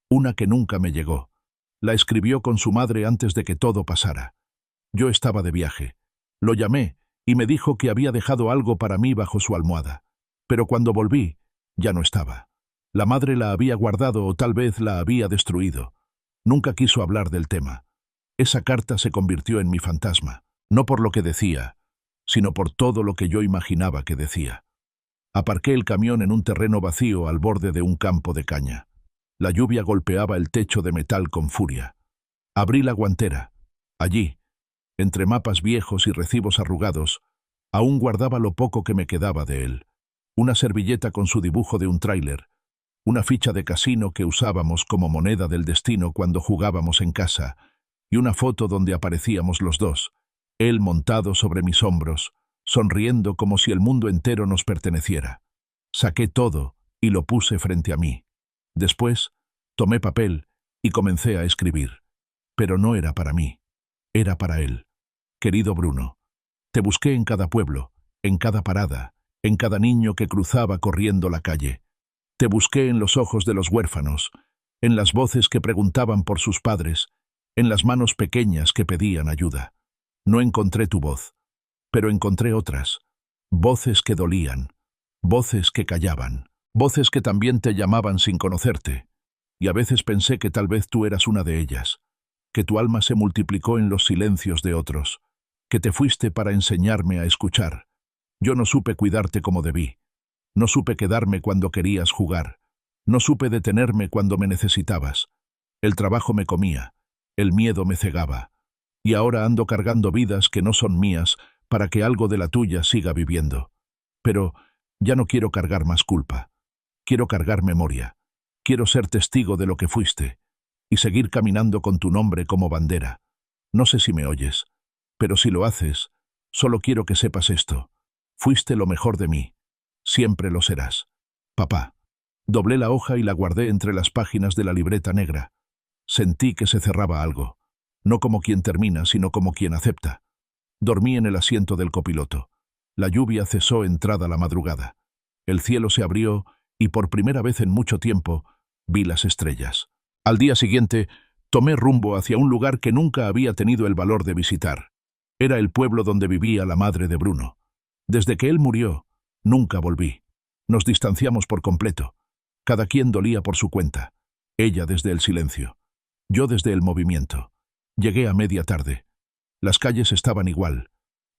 una que nunca me llegó. La escribió con su madre antes de que todo pasara. Yo estaba de viaje. Lo llamé y me dijo que había dejado algo para mí bajo su almohada. Pero cuando volví, ya no estaba. La madre la había guardado o tal vez la había destruido. Nunca quiso hablar del tema. Esa carta se convirtió en mi fantasma, no por lo que decía, sino por todo lo que yo imaginaba que decía. Aparqué el camión en un terreno vacío al borde de un campo de caña. La lluvia golpeaba el techo de metal con furia. Abrí la guantera. Allí, entre mapas viejos y recibos arrugados, aún guardaba lo poco que me quedaba de él. Una servilleta con su dibujo de un tráiler, una ficha de casino que usábamos como moneda del destino cuando jugábamos en casa, y una foto donde aparecíamos los dos, él montado sobre mis hombros, sonriendo como si el mundo entero nos perteneciera. Saqué todo y lo puse frente a mí. Después, tomé papel y comencé a escribir. Pero no era para mí, era para él. Querido Bruno, te busqué en cada pueblo, en cada parada, en cada niño que cruzaba corriendo la calle. Te busqué en los ojos de los huérfanos, en las voces que preguntaban por sus padres, en las manos pequeñas que pedían ayuda. No encontré tu voz, pero encontré otras, voces que dolían, voces que callaban, voces que también te llamaban sin conocerte, y a veces pensé que tal vez tú eras una de ellas, que tu alma se multiplicó en los silencios de otros, que te fuiste para enseñarme a escuchar. Yo no supe cuidarte como debí, no supe quedarme cuando querías jugar, no supe detenerme cuando me necesitabas. El trabajo me comía, el miedo me cegaba, y ahora ando cargando vidas que no son mías para que algo de la tuya siga viviendo. Pero ya no quiero cargar más culpa. Quiero cargar memoria. Quiero ser testigo de lo que fuiste y seguir caminando con tu nombre como bandera. No sé si me oyes, pero si lo haces, solo quiero que sepas esto. Fuiste lo mejor de mí. Siempre lo serás. Papá. Doblé la hoja y la guardé entre las páginas de la libreta negra. Sentí que se cerraba algo. No como quien termina, sino como quien acepta. Dormí en el asiento del copiloto. La lluvia cesó entrada la madrugada. El cielo se abrió y por primera vez en mucho tiempo vi las estrellas. Al día siguiente, tomé rumbo hacia un lugar que nunca había tenido el valor de visitar. Era el pueblo donde vivía la madre de Bruno. Desde que él murió, nunca volví. Nos distanciamos por completo. Cada quien dolía por su cuenta. Ella desde el silencio. Yo desde el movimiento. Llegué a media tarde. Las calles estaban igual.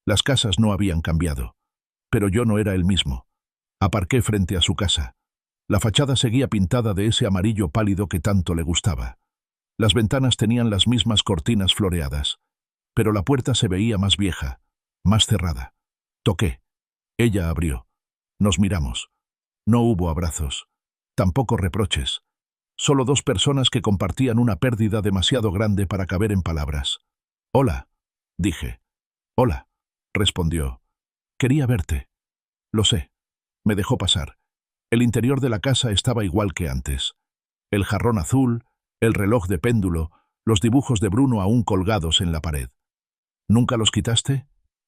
Las casas no habían cambiado. Pero yo no era el mismo. Aparqué frente a su casa. La fachada seguía pintada de ese amarillo pálido que tanto le gustaba. Las ventanas tenían las mismas cortinas floreadas. Pero la puerta se veía más vieja, más cerrada. Toqué. Ella abrió. Nos miramos. No hubo abrazos, tampoco reproches. Solo dos personas que compartían una pérdida demasiado grande para caber en palabras. «Hola», dije. «Hola», respondió. «Quería verte». «Lo sé». Me dejó pasar. El interior de la casa estaba igual que antes. El jarrón azul, el reloj de péndulo, los dibujos de Bruno aún colgados en la pared. «¿Nunca los quitaste?»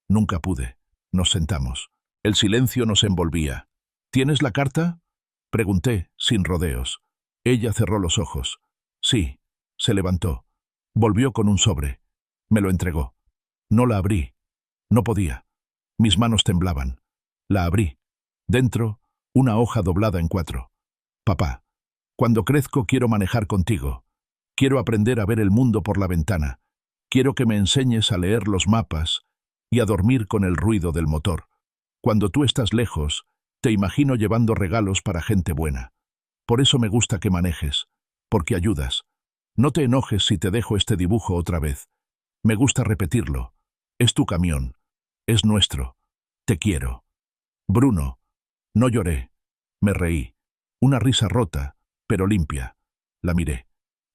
«Nunca pude». Nos sentamos. El silencio nos envolvía. «¿Tienes la carta?», pregunté, sin rodeos. Ella cerró los ojos. «Sí». Se levantó. Volvió con un sobre. Me lo entregó. No la abrí. No podía. Mis manos temblaban. La abrí. Dentro, una hoja doblada en 4. «Papá, cuando crezco quiero manejar contigo. Quiero aprender a ver el mundo por la ventana. Quiero que me enseñes a leer los mapas y a dormir con el ruido del motor. Cuando tú estás lejos, te imagino llevando regalos para gente buena. Por eso me gusta que manejes, porque ayudas. No te enojes si te dejo este dibujo otra vez. Me gusta repetirlo. Es tu camión. Es nuestro. Te quiero». «Bruno». No lloré. Me reí. Una risa rota, pero limpia. La miré.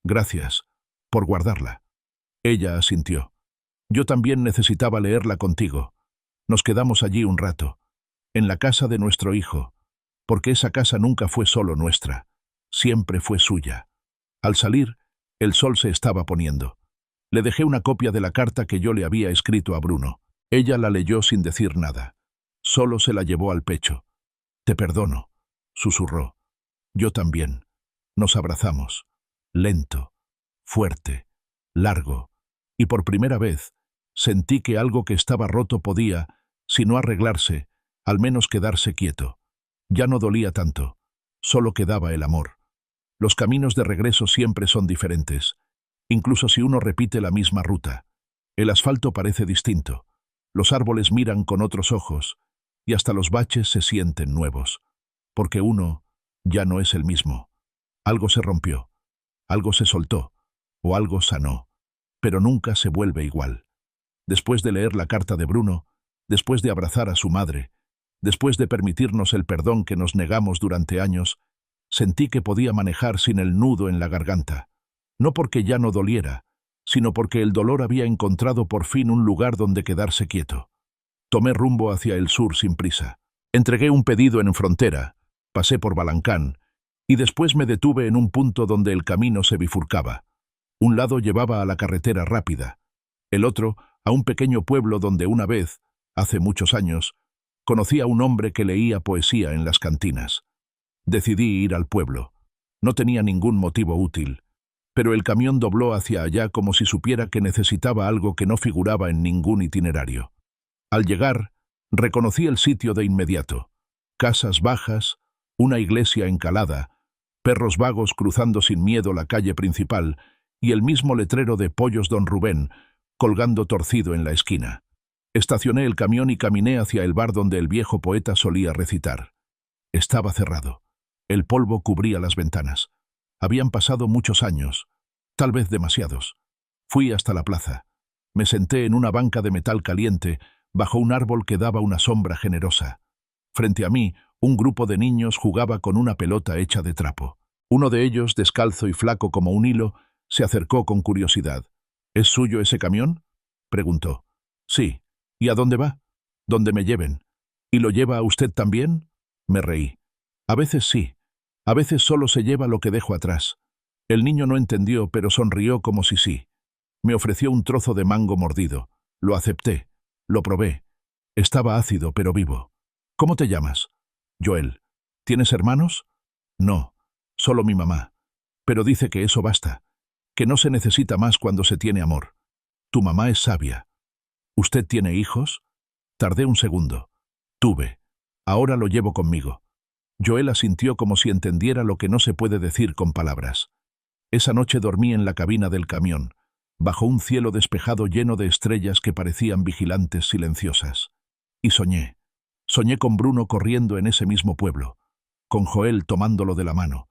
«Gracias por guardarla». Ella asintió. «Yo también necesitaba leerla contigo». Nos quedamos allí un rato, en la casa de nuestro hijo, porque esa casa nunca fue solo nuestra, siempre fue suya. Al salir, el sol se estaba poniendo. Le dejé una copia de la carta que yo le había escrito a Bruno. Ella la leyó sin decir nada. Solo se la llevó al pecho. «Te perdono», susurró. «Yo también». Nos abrazamos. Lento, fuerte, largo. Y por primera vez, sentí que algo que estaba roto podía, si no arreglarse, al menos quedarse quieto. Ya no dolía tanto. Solo quedaba el amor. Los caminos de regreso siempre son diferentes, incluso si uno repite la misma ruta. El asfalto parece distinto. Los árboles miran con otros ojos, y hasta los baches se sienten nuevos, porque uno ya no es el mismo. Algo se rompió, algo se soltó, o algo sanó, pero nunca se vuelve igual. Después de leer la carta de Bruno, después de abrazar a su madre, después de permitirnos el perdón que nos negamos durante años, sentí que podía manejar sin el nudo en la garganta. No porque ya no doliera, sino porque el dolor había encontrado por fin un lugar donde quedarse quieto. Tomé rumbo hacia el sur sin prisa. Entregué un pedido en frontera, pasé por Balancán, y después me detuve en un punto donde el camino se bifurcaba. Un lado llevaba a la carretera rápida, el otro a un pequeño pueblo donde una vez, hace muchos años, conocí a un hombre que leía poesía en las cantinas. Decidí ir al pueblo. No tenía ningún motivo útil, pero el camión dobló hacia allá como si supiera que necesitaba algo que no figuraba en ningún itinerario. Al llegar, reconocí el sitio de inmediato. Casas bajas, una iglesia encalada, perros vagos cruzando sin miedo la calle principal y el mismo letrero de Pollos Don Rubén, colgando torcido en la esquina. Estacioné el camión y caminé hacia el bar donde el viejo poeta solía recitar. Estaba cerrado. El polvo cubría las ventanas. Habían pasado muchos años, tal vez demasiados. Fui hasta la plaza. Me senté en una banca de metal caliente, bajo un árbol que daba una sombra generosa. Frente a mí, un grupo de niños jugaba con una pelota hecha de trapo. Uno de ellos, descalzo y flaco como un hilo, se acercó con curiosidad. «¿Es suyo ese camión?», preguntó. «Sí». «¿Y a dónde va?». «Donde me lleven». «¿Y lo lleva a usted también?». Me reí. «A veces sí. A veces solo se lleva lo que dejo atrás». El niño no entendió, pero sonrió como si sí. Me ofreció un trozo de mango mordido. Lo acepté. Lo probé. Estaba ácido, pero vivo. «¿Cómo te llamas?». «Joel». «¿Tienes hermanos?». «No, solo mi mamá. Pero dice que eso basta, que no se necesita más cuando se tiene amor». «Tu mamá es sabia». «¿Usted tiene hijos?». Tardé un segundo. «Tuve. Ahora lo llevo conmigo». Joel asintió como si entendiera lo que no se puede decir con palabras. Esa noche dormí en la cabina del camión, bajo un cielo despejado lleno de estrellas que parecían vigilantes silenciosas. Y soñé. Soñé con Bruno corriendo en ese mismo pueblo, con Joel tomándolo de la mano,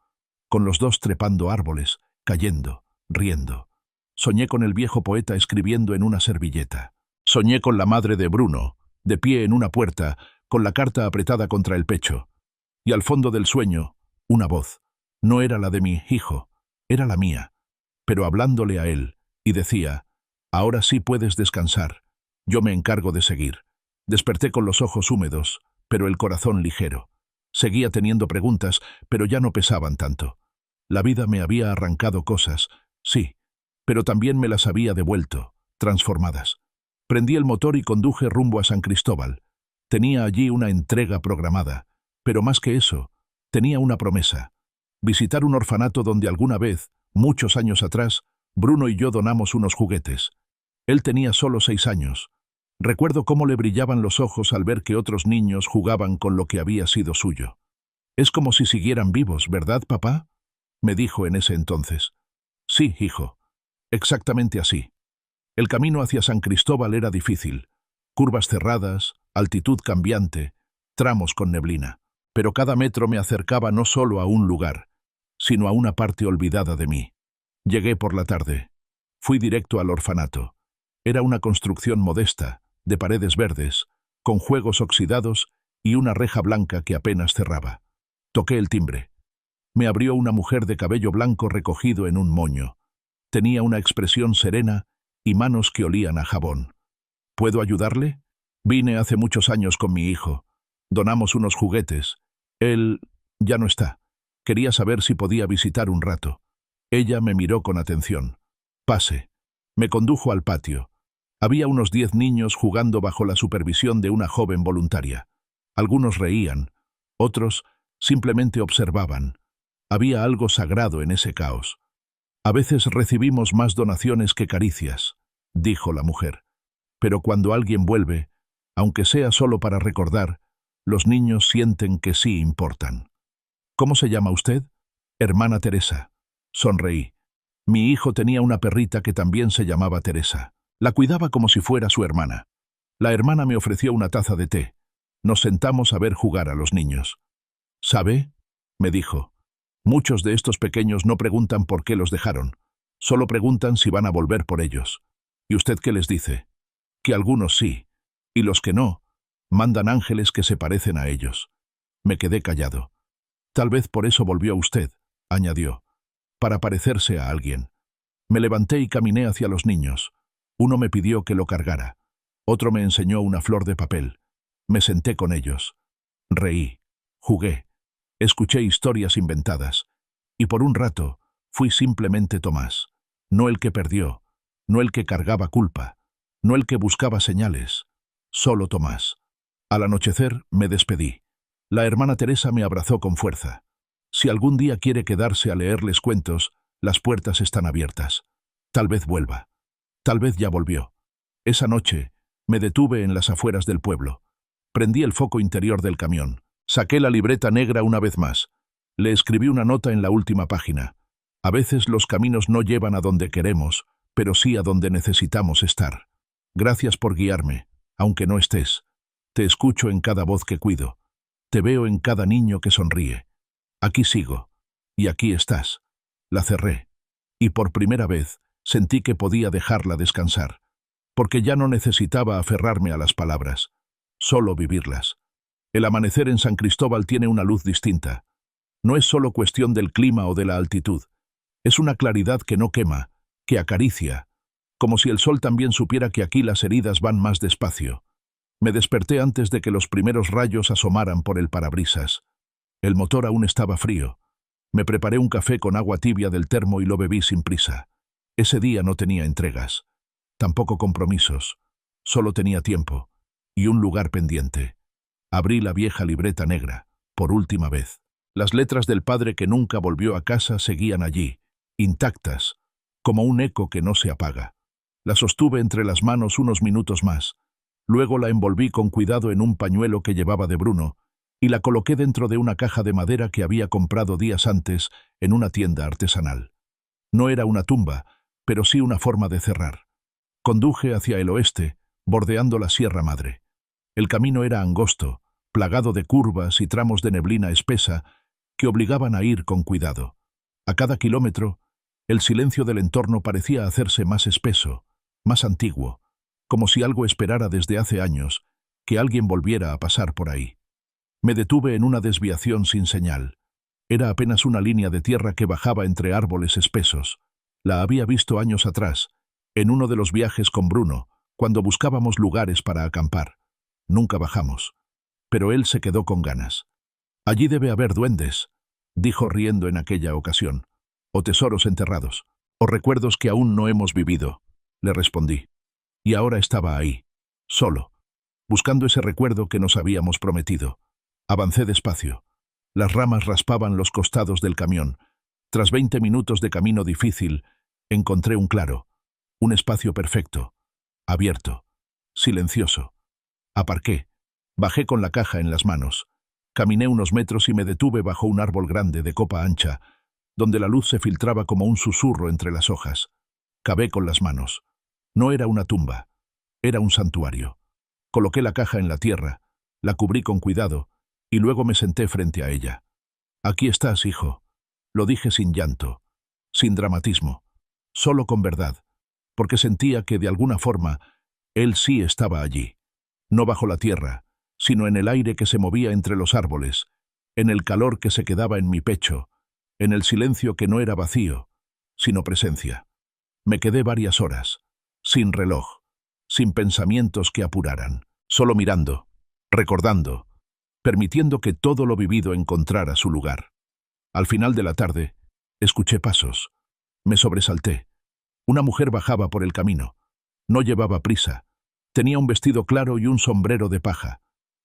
con los dos trepando árboles, cayendo, riendo. Soñé con el viejo poeta escribiendo en una servilleta. Soñé con la madre de Bruno, de pie en una puerta, con la carta apretada contra el pecho. Y al fondo del sueño, una voz. No era la de mi hijo, era la mía, pero hablándole a él, y decía: «Ahora sí puedes descansar, yo me encargo de seguir». Desperté con los ojos húmedos, pero el corazón ligero. Seguía teniendo preguntas, pero ya no pesaban tanto. La vida me había arrancado cosas, sí, pero también me las había devuelto, transformadas. Prendí el motor y conduje rumbo a San Cristóbal. Tenía allí una entrega programada, pero más que eso, tenía una promesa: visitar un orfanato donde alguna vez, muchos años atrás, Bruno y yo donamos unos juguetes. Él tenía solo 6 años. Recuerdo cómo le brillaban los ojos al ver que otros niños jugaban con lo que había sido suyo. «Es como si siguieran vivos, ¿verdad, papá?», me dijo en ese entonces. «Sí, hijo, exactamente así». El camino hacia San Cristóbal era difícil. Curvas cerradas, altitud cambiante, tramos con neblina. Pero cada metro me acercaba no solo a un lugar, sino a una parte olvidada de mí. Llegué por la tarde. Fui directo al orfanato. Era una construcción modesta, de paredes verdes, con juegos oxidados y una reja blanca que apenas cerraba. Toqué el timbre. Me abrió una mujer de cabello blanco recogido en un moño. Tenía una expresión serena y manos que olían a jabón. «¿Puedo ayudarle? Vine hace muchos años con mi hijo. Donamos unos juguetes. Él ya no está. Quería saber si podía visitar un rato». Ella me miró con atención. «Pase». Me condujo al patio. Había unos 10 niños jugando bajo la supervisión de una joven voluntaria. Algunos reían, otros simplemente observaban. Había algo sagrado en ese caos. «A veces recibimos más donaciones que caricias», dijo la mujer. «Pero cuando alguien vuelve, aunque sea solo para recordar, los niños sienten que sí importan». «¿Cómo se llama usted?» «Hermana Teresa». Sonreí. Mi hijo tenía una perrita que también se llamaba Teresa. La cuidaba como si fuera su hermana. La hermana me ofreció una taza de té. Nos sentamos a ver jugar a los niños. «¿Sabe?», me dijo. «Muchos de estos pequeños no preguntan por qué los dejaron. Solo preguntan si van a volver por ellos. ¿Y usted qué les dice?». «Que algunos sí, y los que no, mandan ángeles que se parecen a ellos». Me quedé callado. «Tal vez por eso volvió usted», añadió, «para parecerse a alguien». Me levanté y caminé hacia los niños. Uno me pidió que lo cargara. Otro me enseñó una flor de papel. Me senté con ellos. Reí. Jugué. Escuché historias inventadas. Y por un rato fui simplemente Tomás. No el que perdió. No el que cargaba culpa. No el que buscaba señales. Solo Tomás. Al anochecer me despedí. La hermana Teresa me abrazó con fuerza. «Si algún día quiere quedarse a leerles cuentos, las puertas están abiertas. Tal vez vuelva». Tal vez ya volvió. Esa noche me detuve en las afueras del pueblo. Prendí el foco interior del camión. Saqué la libreta negra una vez más. Le escribí una nota en la última página. «A veces los caminos no llevan a donde queremos, pero sí a donde necesitamos estar. Gracias por guiarme, aunque no estés. Te escucho en cada voz que cuido. Te veo en cada niño que sonríe. Aquí sigo. Y aquí estás». La cerré. Y por primera vez sentí que podía dejarla descansar, porque ya no necesitaba aferrarme a las palabras, solo vivirlas. El amanecer en San Cristóbal tiene una luz distinta. No es solo cuestión del clima o de la altitud. Es una claridad que no quema, que acaricia, como si el sol también supiera que aquí las heridas van más despacio. Me desperté antes de que los primeros rayos asomaran por el parabrisas. El motor aún estaba frío. Me preparé un café con agua tibia del termo y lo bebí sin prisa. Ese día no tenía entregas, tampoco compromisos, solo tenía tiempo y un lugar pendiente. Abrí la vieja libreta negra, por última vez. Las letras del padre que nunca volvió a casa seguían allí, intactas, como un eco que no se apaga. La sostuve entre las manos unos minutos más. Luego la envolví con cuidado en un pañuelo que llevaba de Bruno y la coloqué dentro de una caja de madera que había comprado días antes en una tienda artesanal. No era una tumba, pero sí una forma de cerrar. Conduje hacia el oeste, bordeando la Sierra Madre. El camino era angosto, plagado de curvas y tramos de neblina espesa que obligaban a ir con cuidado. A cada kilómetro, el silencio del entorno parecía hacerse más espeso, más antiguo, como si algo esperara desde hace años que alguien volviera a pasar por ahí. Me detuve en una desviación sin señal. Era apenas una línea de tierra que bajaba entre árboles espesos. La había visto años atrás, en uno de los viajes con Bruno, cuando buscábamos lugares para acampar. Nunca bajamos. Pero él se quedó con ganas. «Allí debe haber duendes», dijo riendo en aquella ocasión, «o tesoros enterrados, o recuerdos que aún no hemos vivido», le respondí. Y ahora estaba ahí, solo, buscando ese recuerdo que nos habíamos prometido. Avancé despacio. Las ramas raspaban los costados del camión. Tras 20 minutos de camino difícil, encontré un claro, un espacio perfecto, abierto, silencioso. Aparqué. Bajé con la caja en las manos. Caminé unos metros y me detuve bajo un árbol grande de copa ancha, donde la luz se filtraba como un susurro entre las hojas. Cavé con las manos. No era una tumba, era un santuario. Coloqué la caja en la tierra, la cubrí con cuidado, y luego me senté frente a ella. «Aquí estás, hijo», lo dije sin llanto, sin dramatismo, solo con verdad, porque sentía que de alguna forma él sí estaba allí, no bajo la tierra, sino en el aire que se movía entre los árboles, en el calor que se quedaba en mi pecho, en el silencio que no era vacío, sino presencia. Me quedé varias horas, sin reloj, sin pensamientos que apuraran, solo mirando, recordando, permitiendo que todo lo vivido encontrara su lugar. Al final de la tarde, escuché pasos. Me sobresalté. Una mujer bajaba por el camino. No llevaba prisa. Tenía un vestido claro y un sombrero de paja.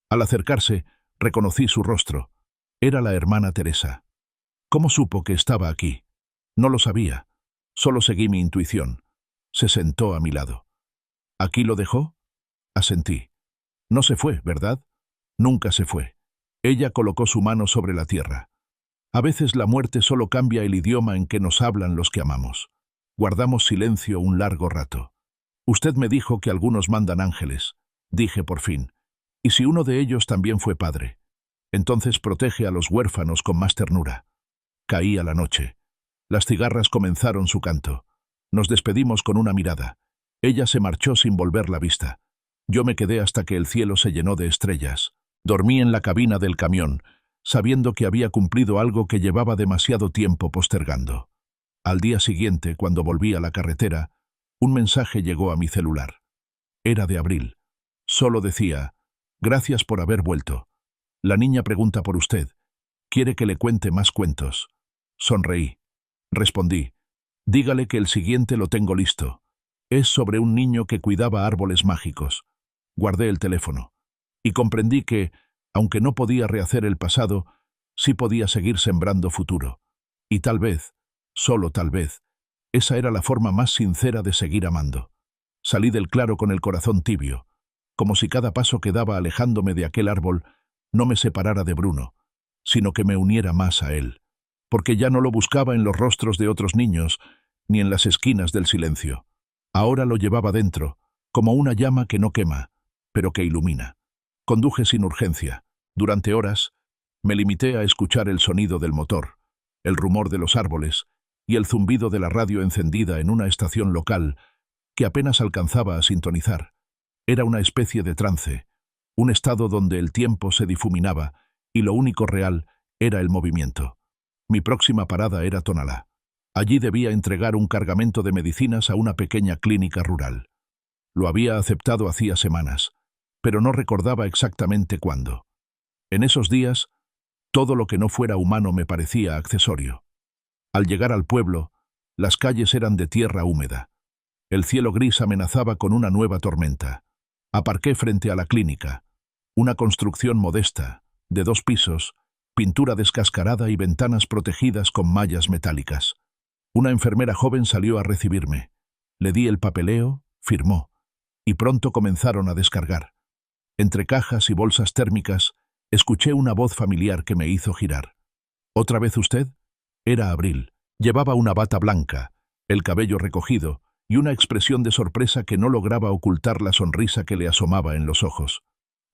Al acercarse, reconocí su rostro. Era la hermana Teresa. ¿Cómo supo que estaba aquí? No lo sabía. Solo seguí mi intuición. Se sentó a mi lado. ¿Aquí lo dejó? Asentí. No se fue, ¿verdad? Nunca se fue. Ella colocó su mano sobre la tierra. A veces la muerte solo cambia el idioma en que nos hablan los que amamos. Guardamos silencio un largo rato. Usted me dijo que algunos mandan ángeles, dije por fin. ¿Y si uno de ellos también fue padre? Entonces protege a los huérfanos con más ternura. Caía la noche. Las cigarras comenzaron su canto. Nos despedimos con una mirada. Ella se marchó sin volver la vista. Yo me quedé hasta que el cielo se llenó de estrellas. Dormí en la cabina del camión, sabiendo que había cumplido algo que llevaba demasiado tiempo postergando. Al día siguiente, cuando volví a la carretera, un mensaje llegó a mi celular. Era de Abril. Solo decía: «Gracias por haber vuelto. La niña pregunta por usted. Quiere que le cuente más cuentos». Sonreí. Respondí: «Dígale que el siguiente lo tengo listo. Es sobre un niño que cuidaba árboles mágicos». Guardé el teléfono. Y comprendí que, aunque no podía rehacer el pasado, sí podía seguir sembrando futuro. Y tal vez, solo tal vez, esa era la forma más sincera de seguir amando. Salí del claro con el corazón tibio, como si cada paso que daba alejándome de aquel árbol no me separara de Bruno, sino que me uniera más a él, porque ya no lo buscaba en los rostros de otros niños, ni en las esquinas del silencio. Ahora lo llevaba dentro, como una llama que no quema, pero que ilumina. Conduje sin urgencia. Durante horas, me limité a escuchar el sonido del motor, el rumor de los árboles y el zumbido de la radio encendida en una estación local que apenas alcanzaba a sintonizar. Era una especie de trance, un estado donde el tiempo se difuminaba y lo único real era el movimiento. Mi próxima parada era Tonalá. Allí debía entregar un cargamento de medicinas a una pequeña clínica rural. Lo había aceptado hacía semanas, pero no recordaba exactamente cuándo. En esos días, todo lo que no fuera humano me parecía accesorio. Al llegar al pueblo, las calles eran de tierra húmeda. El cielo gris amenazaba con una nueva tormenta. Aparqué frente a la clínica, una construcción modesta, de 2 pisos, pintura descascarada y ventanas protegidas con mallas metálicas. Una enfermera joven salió a recibirme. Le di el papeleo, firmó, y pronto comenzaron a descargar. Entre cajas y bolsas térmicas, escuché una voz familiar que me hizo girar. ¿Otra vez usted? Era Abril. Llevaba una bata blanca, el cabello recogido y una expresión de sorpresa que no lograba ocultar la sonrisa que le asomaba en los ojos.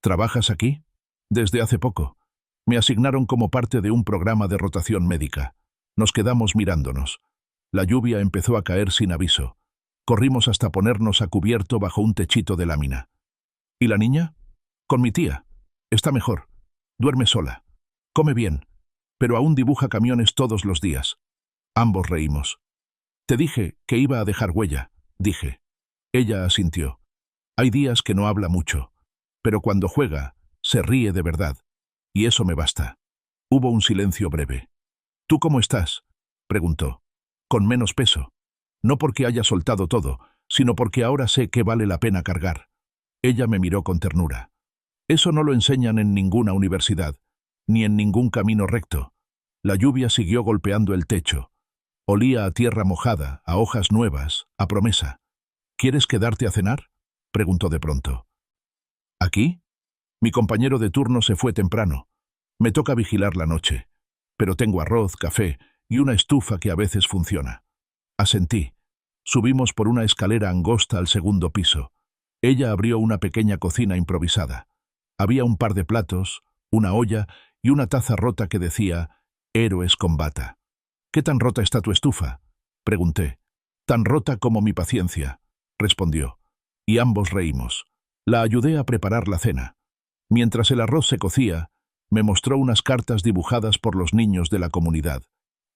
¿Trabajas aquí? Desde hace poco. Me asignaron como parte de un programa de rotación médica. Nos quedamos mirándonos. La lluvia empezó a caer sin aviso. Corrimos hasta ponernos a cubierto bajo un techito de lámina. ¿Y la niña? Con mi tía. Está mejor. Duerme sola. Come bien. Pero aún dibuja camiones todos los días. Ambos reímos. Te dije que iba a dejar huella, dije. Ella asintió. Hay días que no habla mucho, pero cuando juega, se ríe de verdad. Y eso me basta. Hubo un silencio breve. ¿Tú cómo estás?, preguntó. Con menos peso. No porque haya soltado todo, sino porque ahora sé que vale la pena cargar. Ella me miró con ternura. Eso no lo enseñan en ninguna universidad, ni en ningún camino recto. La lluvia siguió golpeando el techo. Olía a tierra mojada, a hojas nuevas, a promesa. ¿Quieres quedarte a cenar?, preguntó de pronto. ¿Aquí? Mi compañero de turno se fue temprano. Me toca vigilar la noche. Pero tengo arroz, café y una estufa que a veces funciona. Asentí. Subimos por una escalera angosta al segundo piso. Ella abrió una pequeña cocina improvisada. Había un par de platos, una olla y una taza rota que decía «Héroes con bata». «¿Qué tan rota está tu estufa?», pregunté. «Tan rota como mi paciencia», respondió. Y ambos reímos. La ayudé a preparar la cena. Mientras el arroz se cocía, me mostró unas cartas dibujadas por los niños de la comunidad.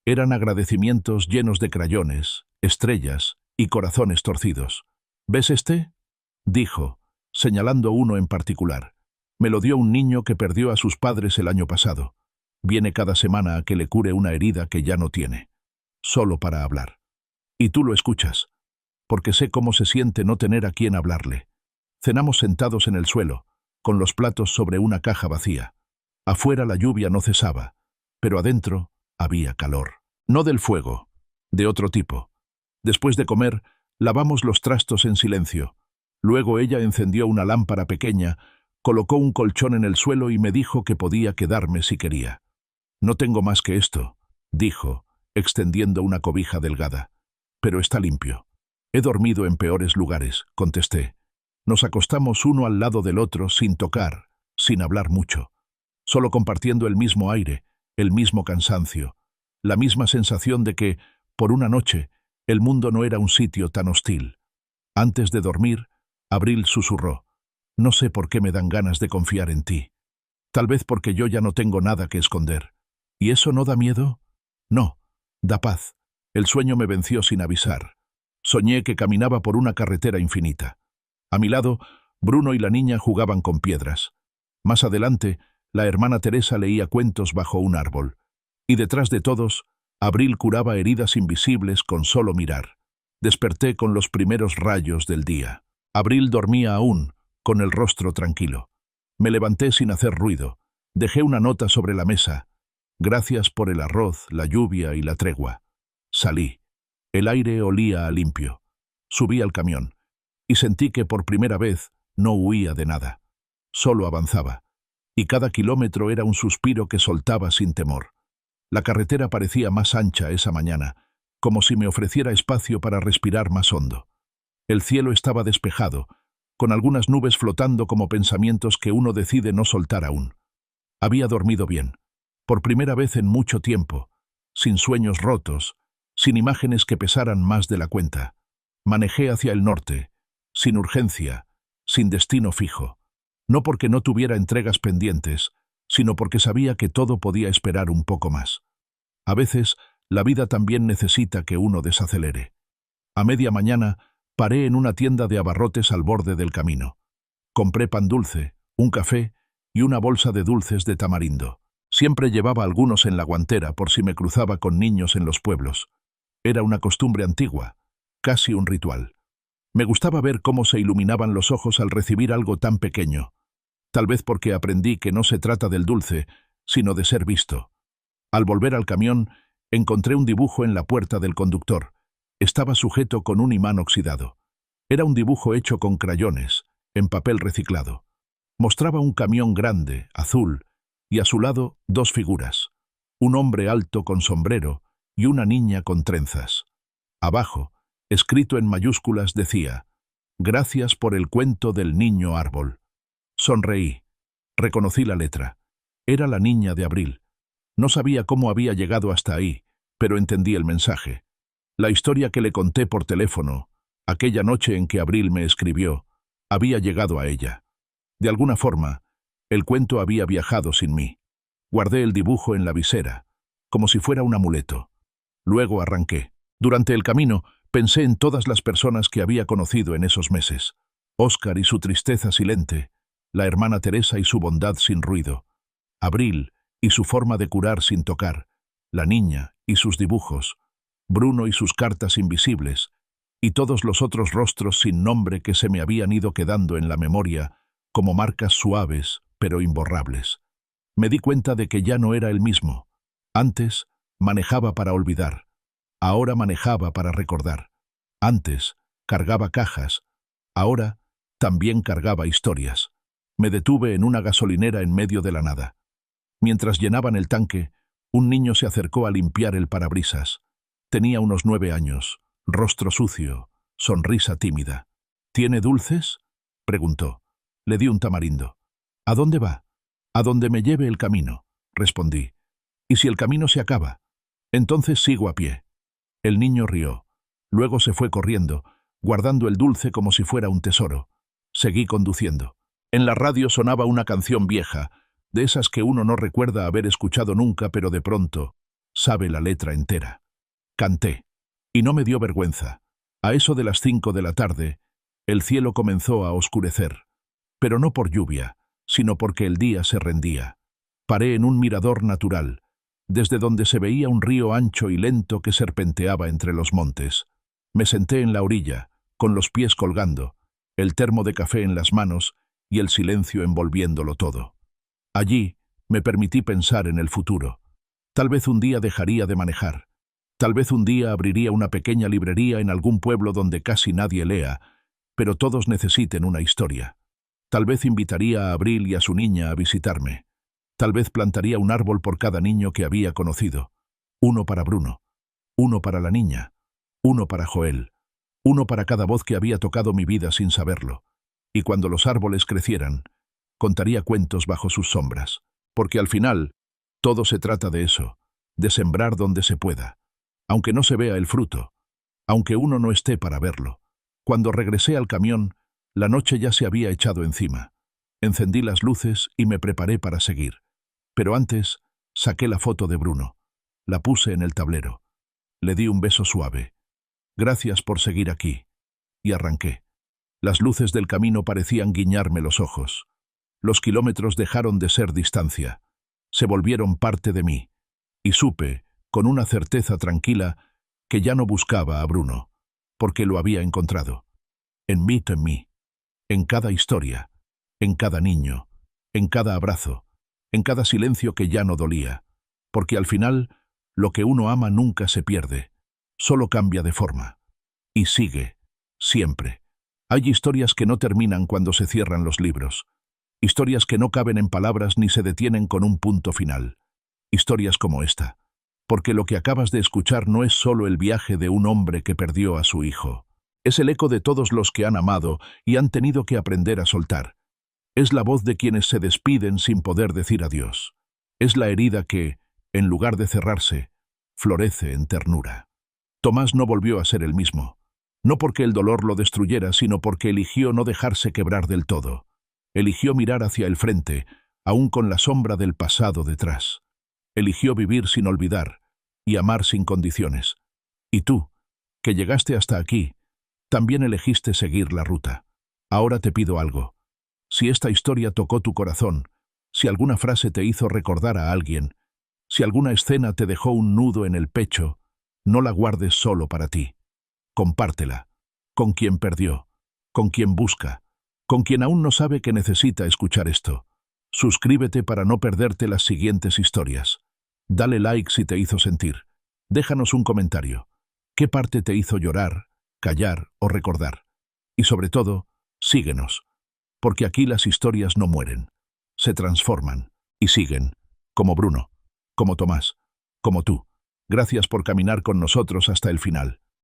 Eran agradecimientos llenos de crayones, estrellas y corazones torcidos. «¿Ves este?», dijo, señalando uno en particular. Me lo dio un niño que perdió a sus padres el año pasado. Viene cada semana a que le cure una herida que ya no tiene. Solo para hablar. Y tú lo escuchas, porque sé cómo se siente no tener a quien hablarle. Cenamos sentados en el suelo, con los platos sobre una caja vacía. Afuera la lluvia no cesaba, pero adentro había calor. No del fuego, de otro tipo. Después de comer, lavamos los trastos en silencio. Luego ella encendió una lámpara pequeña, colocó un colchón en el suelo y me dijo que podía quedarme si quería. «No tengo más que esto», dijo, extendiendo una cobija delgada. «Pero está limpio». «He dormido en peores lugares», contesté. Nos acostamos uno al lado del otro sin tocar, sin hablar mucho, solo compartiendo el mismo aire, el mismo cansancio, la misma sensación de que, por una noche, el mundo no era un sitio tan hostil. Antes de dormir, Abril susurró: «No sé por qué me dan ganas de confiar en ti. Tal vez porque yo ya no tengo nada que esconder. ¿Y eso no da miedo?». «No, da paz». El sueño me venció sin avisar. Soñé que caminaba por una carretera infinita. A mi lado, Bruno y la niña jugaban con piedras. Más adelante, la hermana Teresa leía cuentos bajo un árbol. Y detrás de todos, Abril curaba heridas invisibles con solo mirar. Desperté con los primeros rayos del día. Abril dormía aún, con el rostro tranquilo. Me levanté sin hacer ruido. Dejé una nota sobre la mesa. «Gracias por el arroz, la lluvia y la tregua». Salí. El aire olía a limpio. Subí al camión. Y sentí que por primera vez no huía de nada. Solo avanzaba. Y cada kilómetro era un suspiro que soltaba sin temor. La carretera parecía más ancha esa mañana, como si me ofreciera espacio para respirar más hondo. El cielo estaba despejado, con algunas nubes flotando como pensamientos que uno decide no soltar aún. Había dormido bien, por primera vez en mucho tiempo, sin sueños rotos, sin imágenes que pesaran más de la cuenta. Manejé hacia el norte, sin urgencia, sin destino fijo. No porque no tuviera entregas pendientes, sino porque sabía que todo podía esperar un poco más. A veces, la vida también necesita que uno desacelere. A media mañana, paré en una tienda de abarrotes al borde del camino. Compré pan dulce, un café y una bolsa de dulces de tamarindo. Siempre llevaba algunos en la guantera por si me cruzaba con niños en los pueblos. Era una costumbre antigua, casi un ritual. Me gustaba ver cómo se iluminaban los ojos al recibir algo tan pequeño. Tal vez porque aprendí que no se trata del dulce, sino de ser visto. Al volver al camión, encontré un dibujo en la puerta del conductor. Estaba sujeto con un imán oxidado. Era un dibujo hecho con crayones, en papel reciclado. Mostraba un camión grande, azul, y a su lado dos figuras. Un hombre alto con sombrero y una niña con trenzas. Abajo, escrito en mayúsculas, decía: «Gracias por el cuento del niño árbol». Sonreí. Reconocí la letra. Era la niña de Abril. No sabía cómo había llegado hasta ahí, pero entendí el mensaje. La historia que le conté por teléfono, aquella noche en que Abril me escribió, había llegado a ella. De alguna forma, El cuento había viajado sin mí. Guardé el dibujo en la visera, como si fuera un amuleto. Luego arranqué. Durante el camino, pensé en todas las personas que había conocido en esos meses. Óscar y su tristeza silente, la hermana Teresa y su bondad sin ruido, Abril y su forma de curar sin tocar, la niña y sus dibujos, Bruno y sus cartas invisibles, y todos los otros rostros sin nombre que se me habían ido quedando en la memoria como marcas suaves pero imborrables. Me di cuenta de que ya no era el mismo. Antes manejaba para olvidar, ahora manejaba para recordar. Antes cargaba cajas, ahora también cargaba historias. Me detuve en una gasolinera en medio de la nada. Mientras llenaban el tanque, un niño se acercó a limpiar el parabrisas. Tenía unos 9 años, rostro sucio, sonrisa tímida. ¿Tiene dulces?, preguntó. Le di un tamarindo. ¿A dónde va? A donde me lleve el camino, respondí. ¿Y si el camino se acaba? Entonces sigo a pie. El niño rió. Luego se fue corriendo, guardando el dulce como si fuera un tesoro. Seguí conduciendo. En la radio sonaba una canción vieja, de esas que uno no recuerda haber escuchado nunca, pero de pronto sabe la letra entera. Canté, y no me dio vergüenza. A eso de las 5 de la tarde, el cielo comenzó a oscurecer, pero no por lluvia, sino porque el día se rendía. Paré en un mirador natural, desde donde se veía un río ancho y lento que serpenteaba entre los montes. Me senté en la orilla, con los pies colgando, el termo de café en las manos y el silencio envolviéndolo todo. Allí me permití pensar en el futuro. Tal vez un día dejaría de manejar. Tal vez un día abriría una pequeña librería en algún pueblo donde casi nadie lea, pero todos necesiten una historia. Tal vez invitaría a Abril y a su niña a visitarme. Tal vez plantaría un árbol por cada niño que había conocido. Uno para Bruno, uno para la niña, uno para Joel, uno para cada voz que había tocado mi vida sin saberlo. Y cuando los árboles crecieran, contaría cuentos bajo sus sombras. Porque al final, todo se trata de eso, de sembrar donde se pueda. Aunque no se vea el fruto, aunque uno no esté para verlo. Cuando regresé al camión, la noche ya se había echado encima. Encendí las luces y me preparé para seguir. Pero antes, saqué la foto de Bruno. La puse en el tablero. Le di un beso suave. Gracias por seguir aquí. Y arranqué. Las luces del camino parecían guiñarme los ojos. Los kilómetros dejaron de ser distancia. Se volvieron parte de mí. Y supe, con una certeza tranquila, que ya no buscaba a Bruno, porque lo había encontrado. En mí, en cada historia, en cada niño, en cada abrazo, en cada silencio que ya no dolía, porque al final, lo que uno ama nunca se pierde, solo cambia de forma. Y sigue, siempre. Hay historias que no terminan cuando se cierran los libros, historias que no caben en palabras ni se detienen con un punto final. Historias como esta, porque lo que acabas de escuchar no es solo el viaje de un hombre que perdió a su hijo. Es el eco de todos los que han amado y han tenido que aprender a soltar. Es la voz de quienes se despiden sin poder decir adiós. Es la herida que, en lugar de cerrarse, florece en ternura. Tomás no volvió a ser el mismo. No porque el dolor lo destruyera, sino porque eligió no dejarse quebrar del todo. Eligió mirar hacia el frente, aún con la sombra del pasado detrás. Eligió vivir sin olvidar y amar sin condiciones. Y tú, que llegaste hasta aquí, también elegiste seguir la ruta. Ahora te pido algo. Si esta historia tocó tu corazón, si alguna frase te hizo recordar a alguien, si alguna escena te dejó un nudo en el pecho, no la guardes solo para ti. Compártela, con quien perdió, con quien busca, con quien aún no sabe que necesita escuchar esto. Suscríbete para no perderte las siguientes historias. Dale like si te hizo sentir. Déjanos un comentario. ¿Qué parte te hizo llorar, callar o recordar? Y sobre todo, síguenos, porque aquí las historias no mueren, se transforman y siguen, como Bruno, como Tomás, como tú. Gracias por caminar con nosotros hasta el final.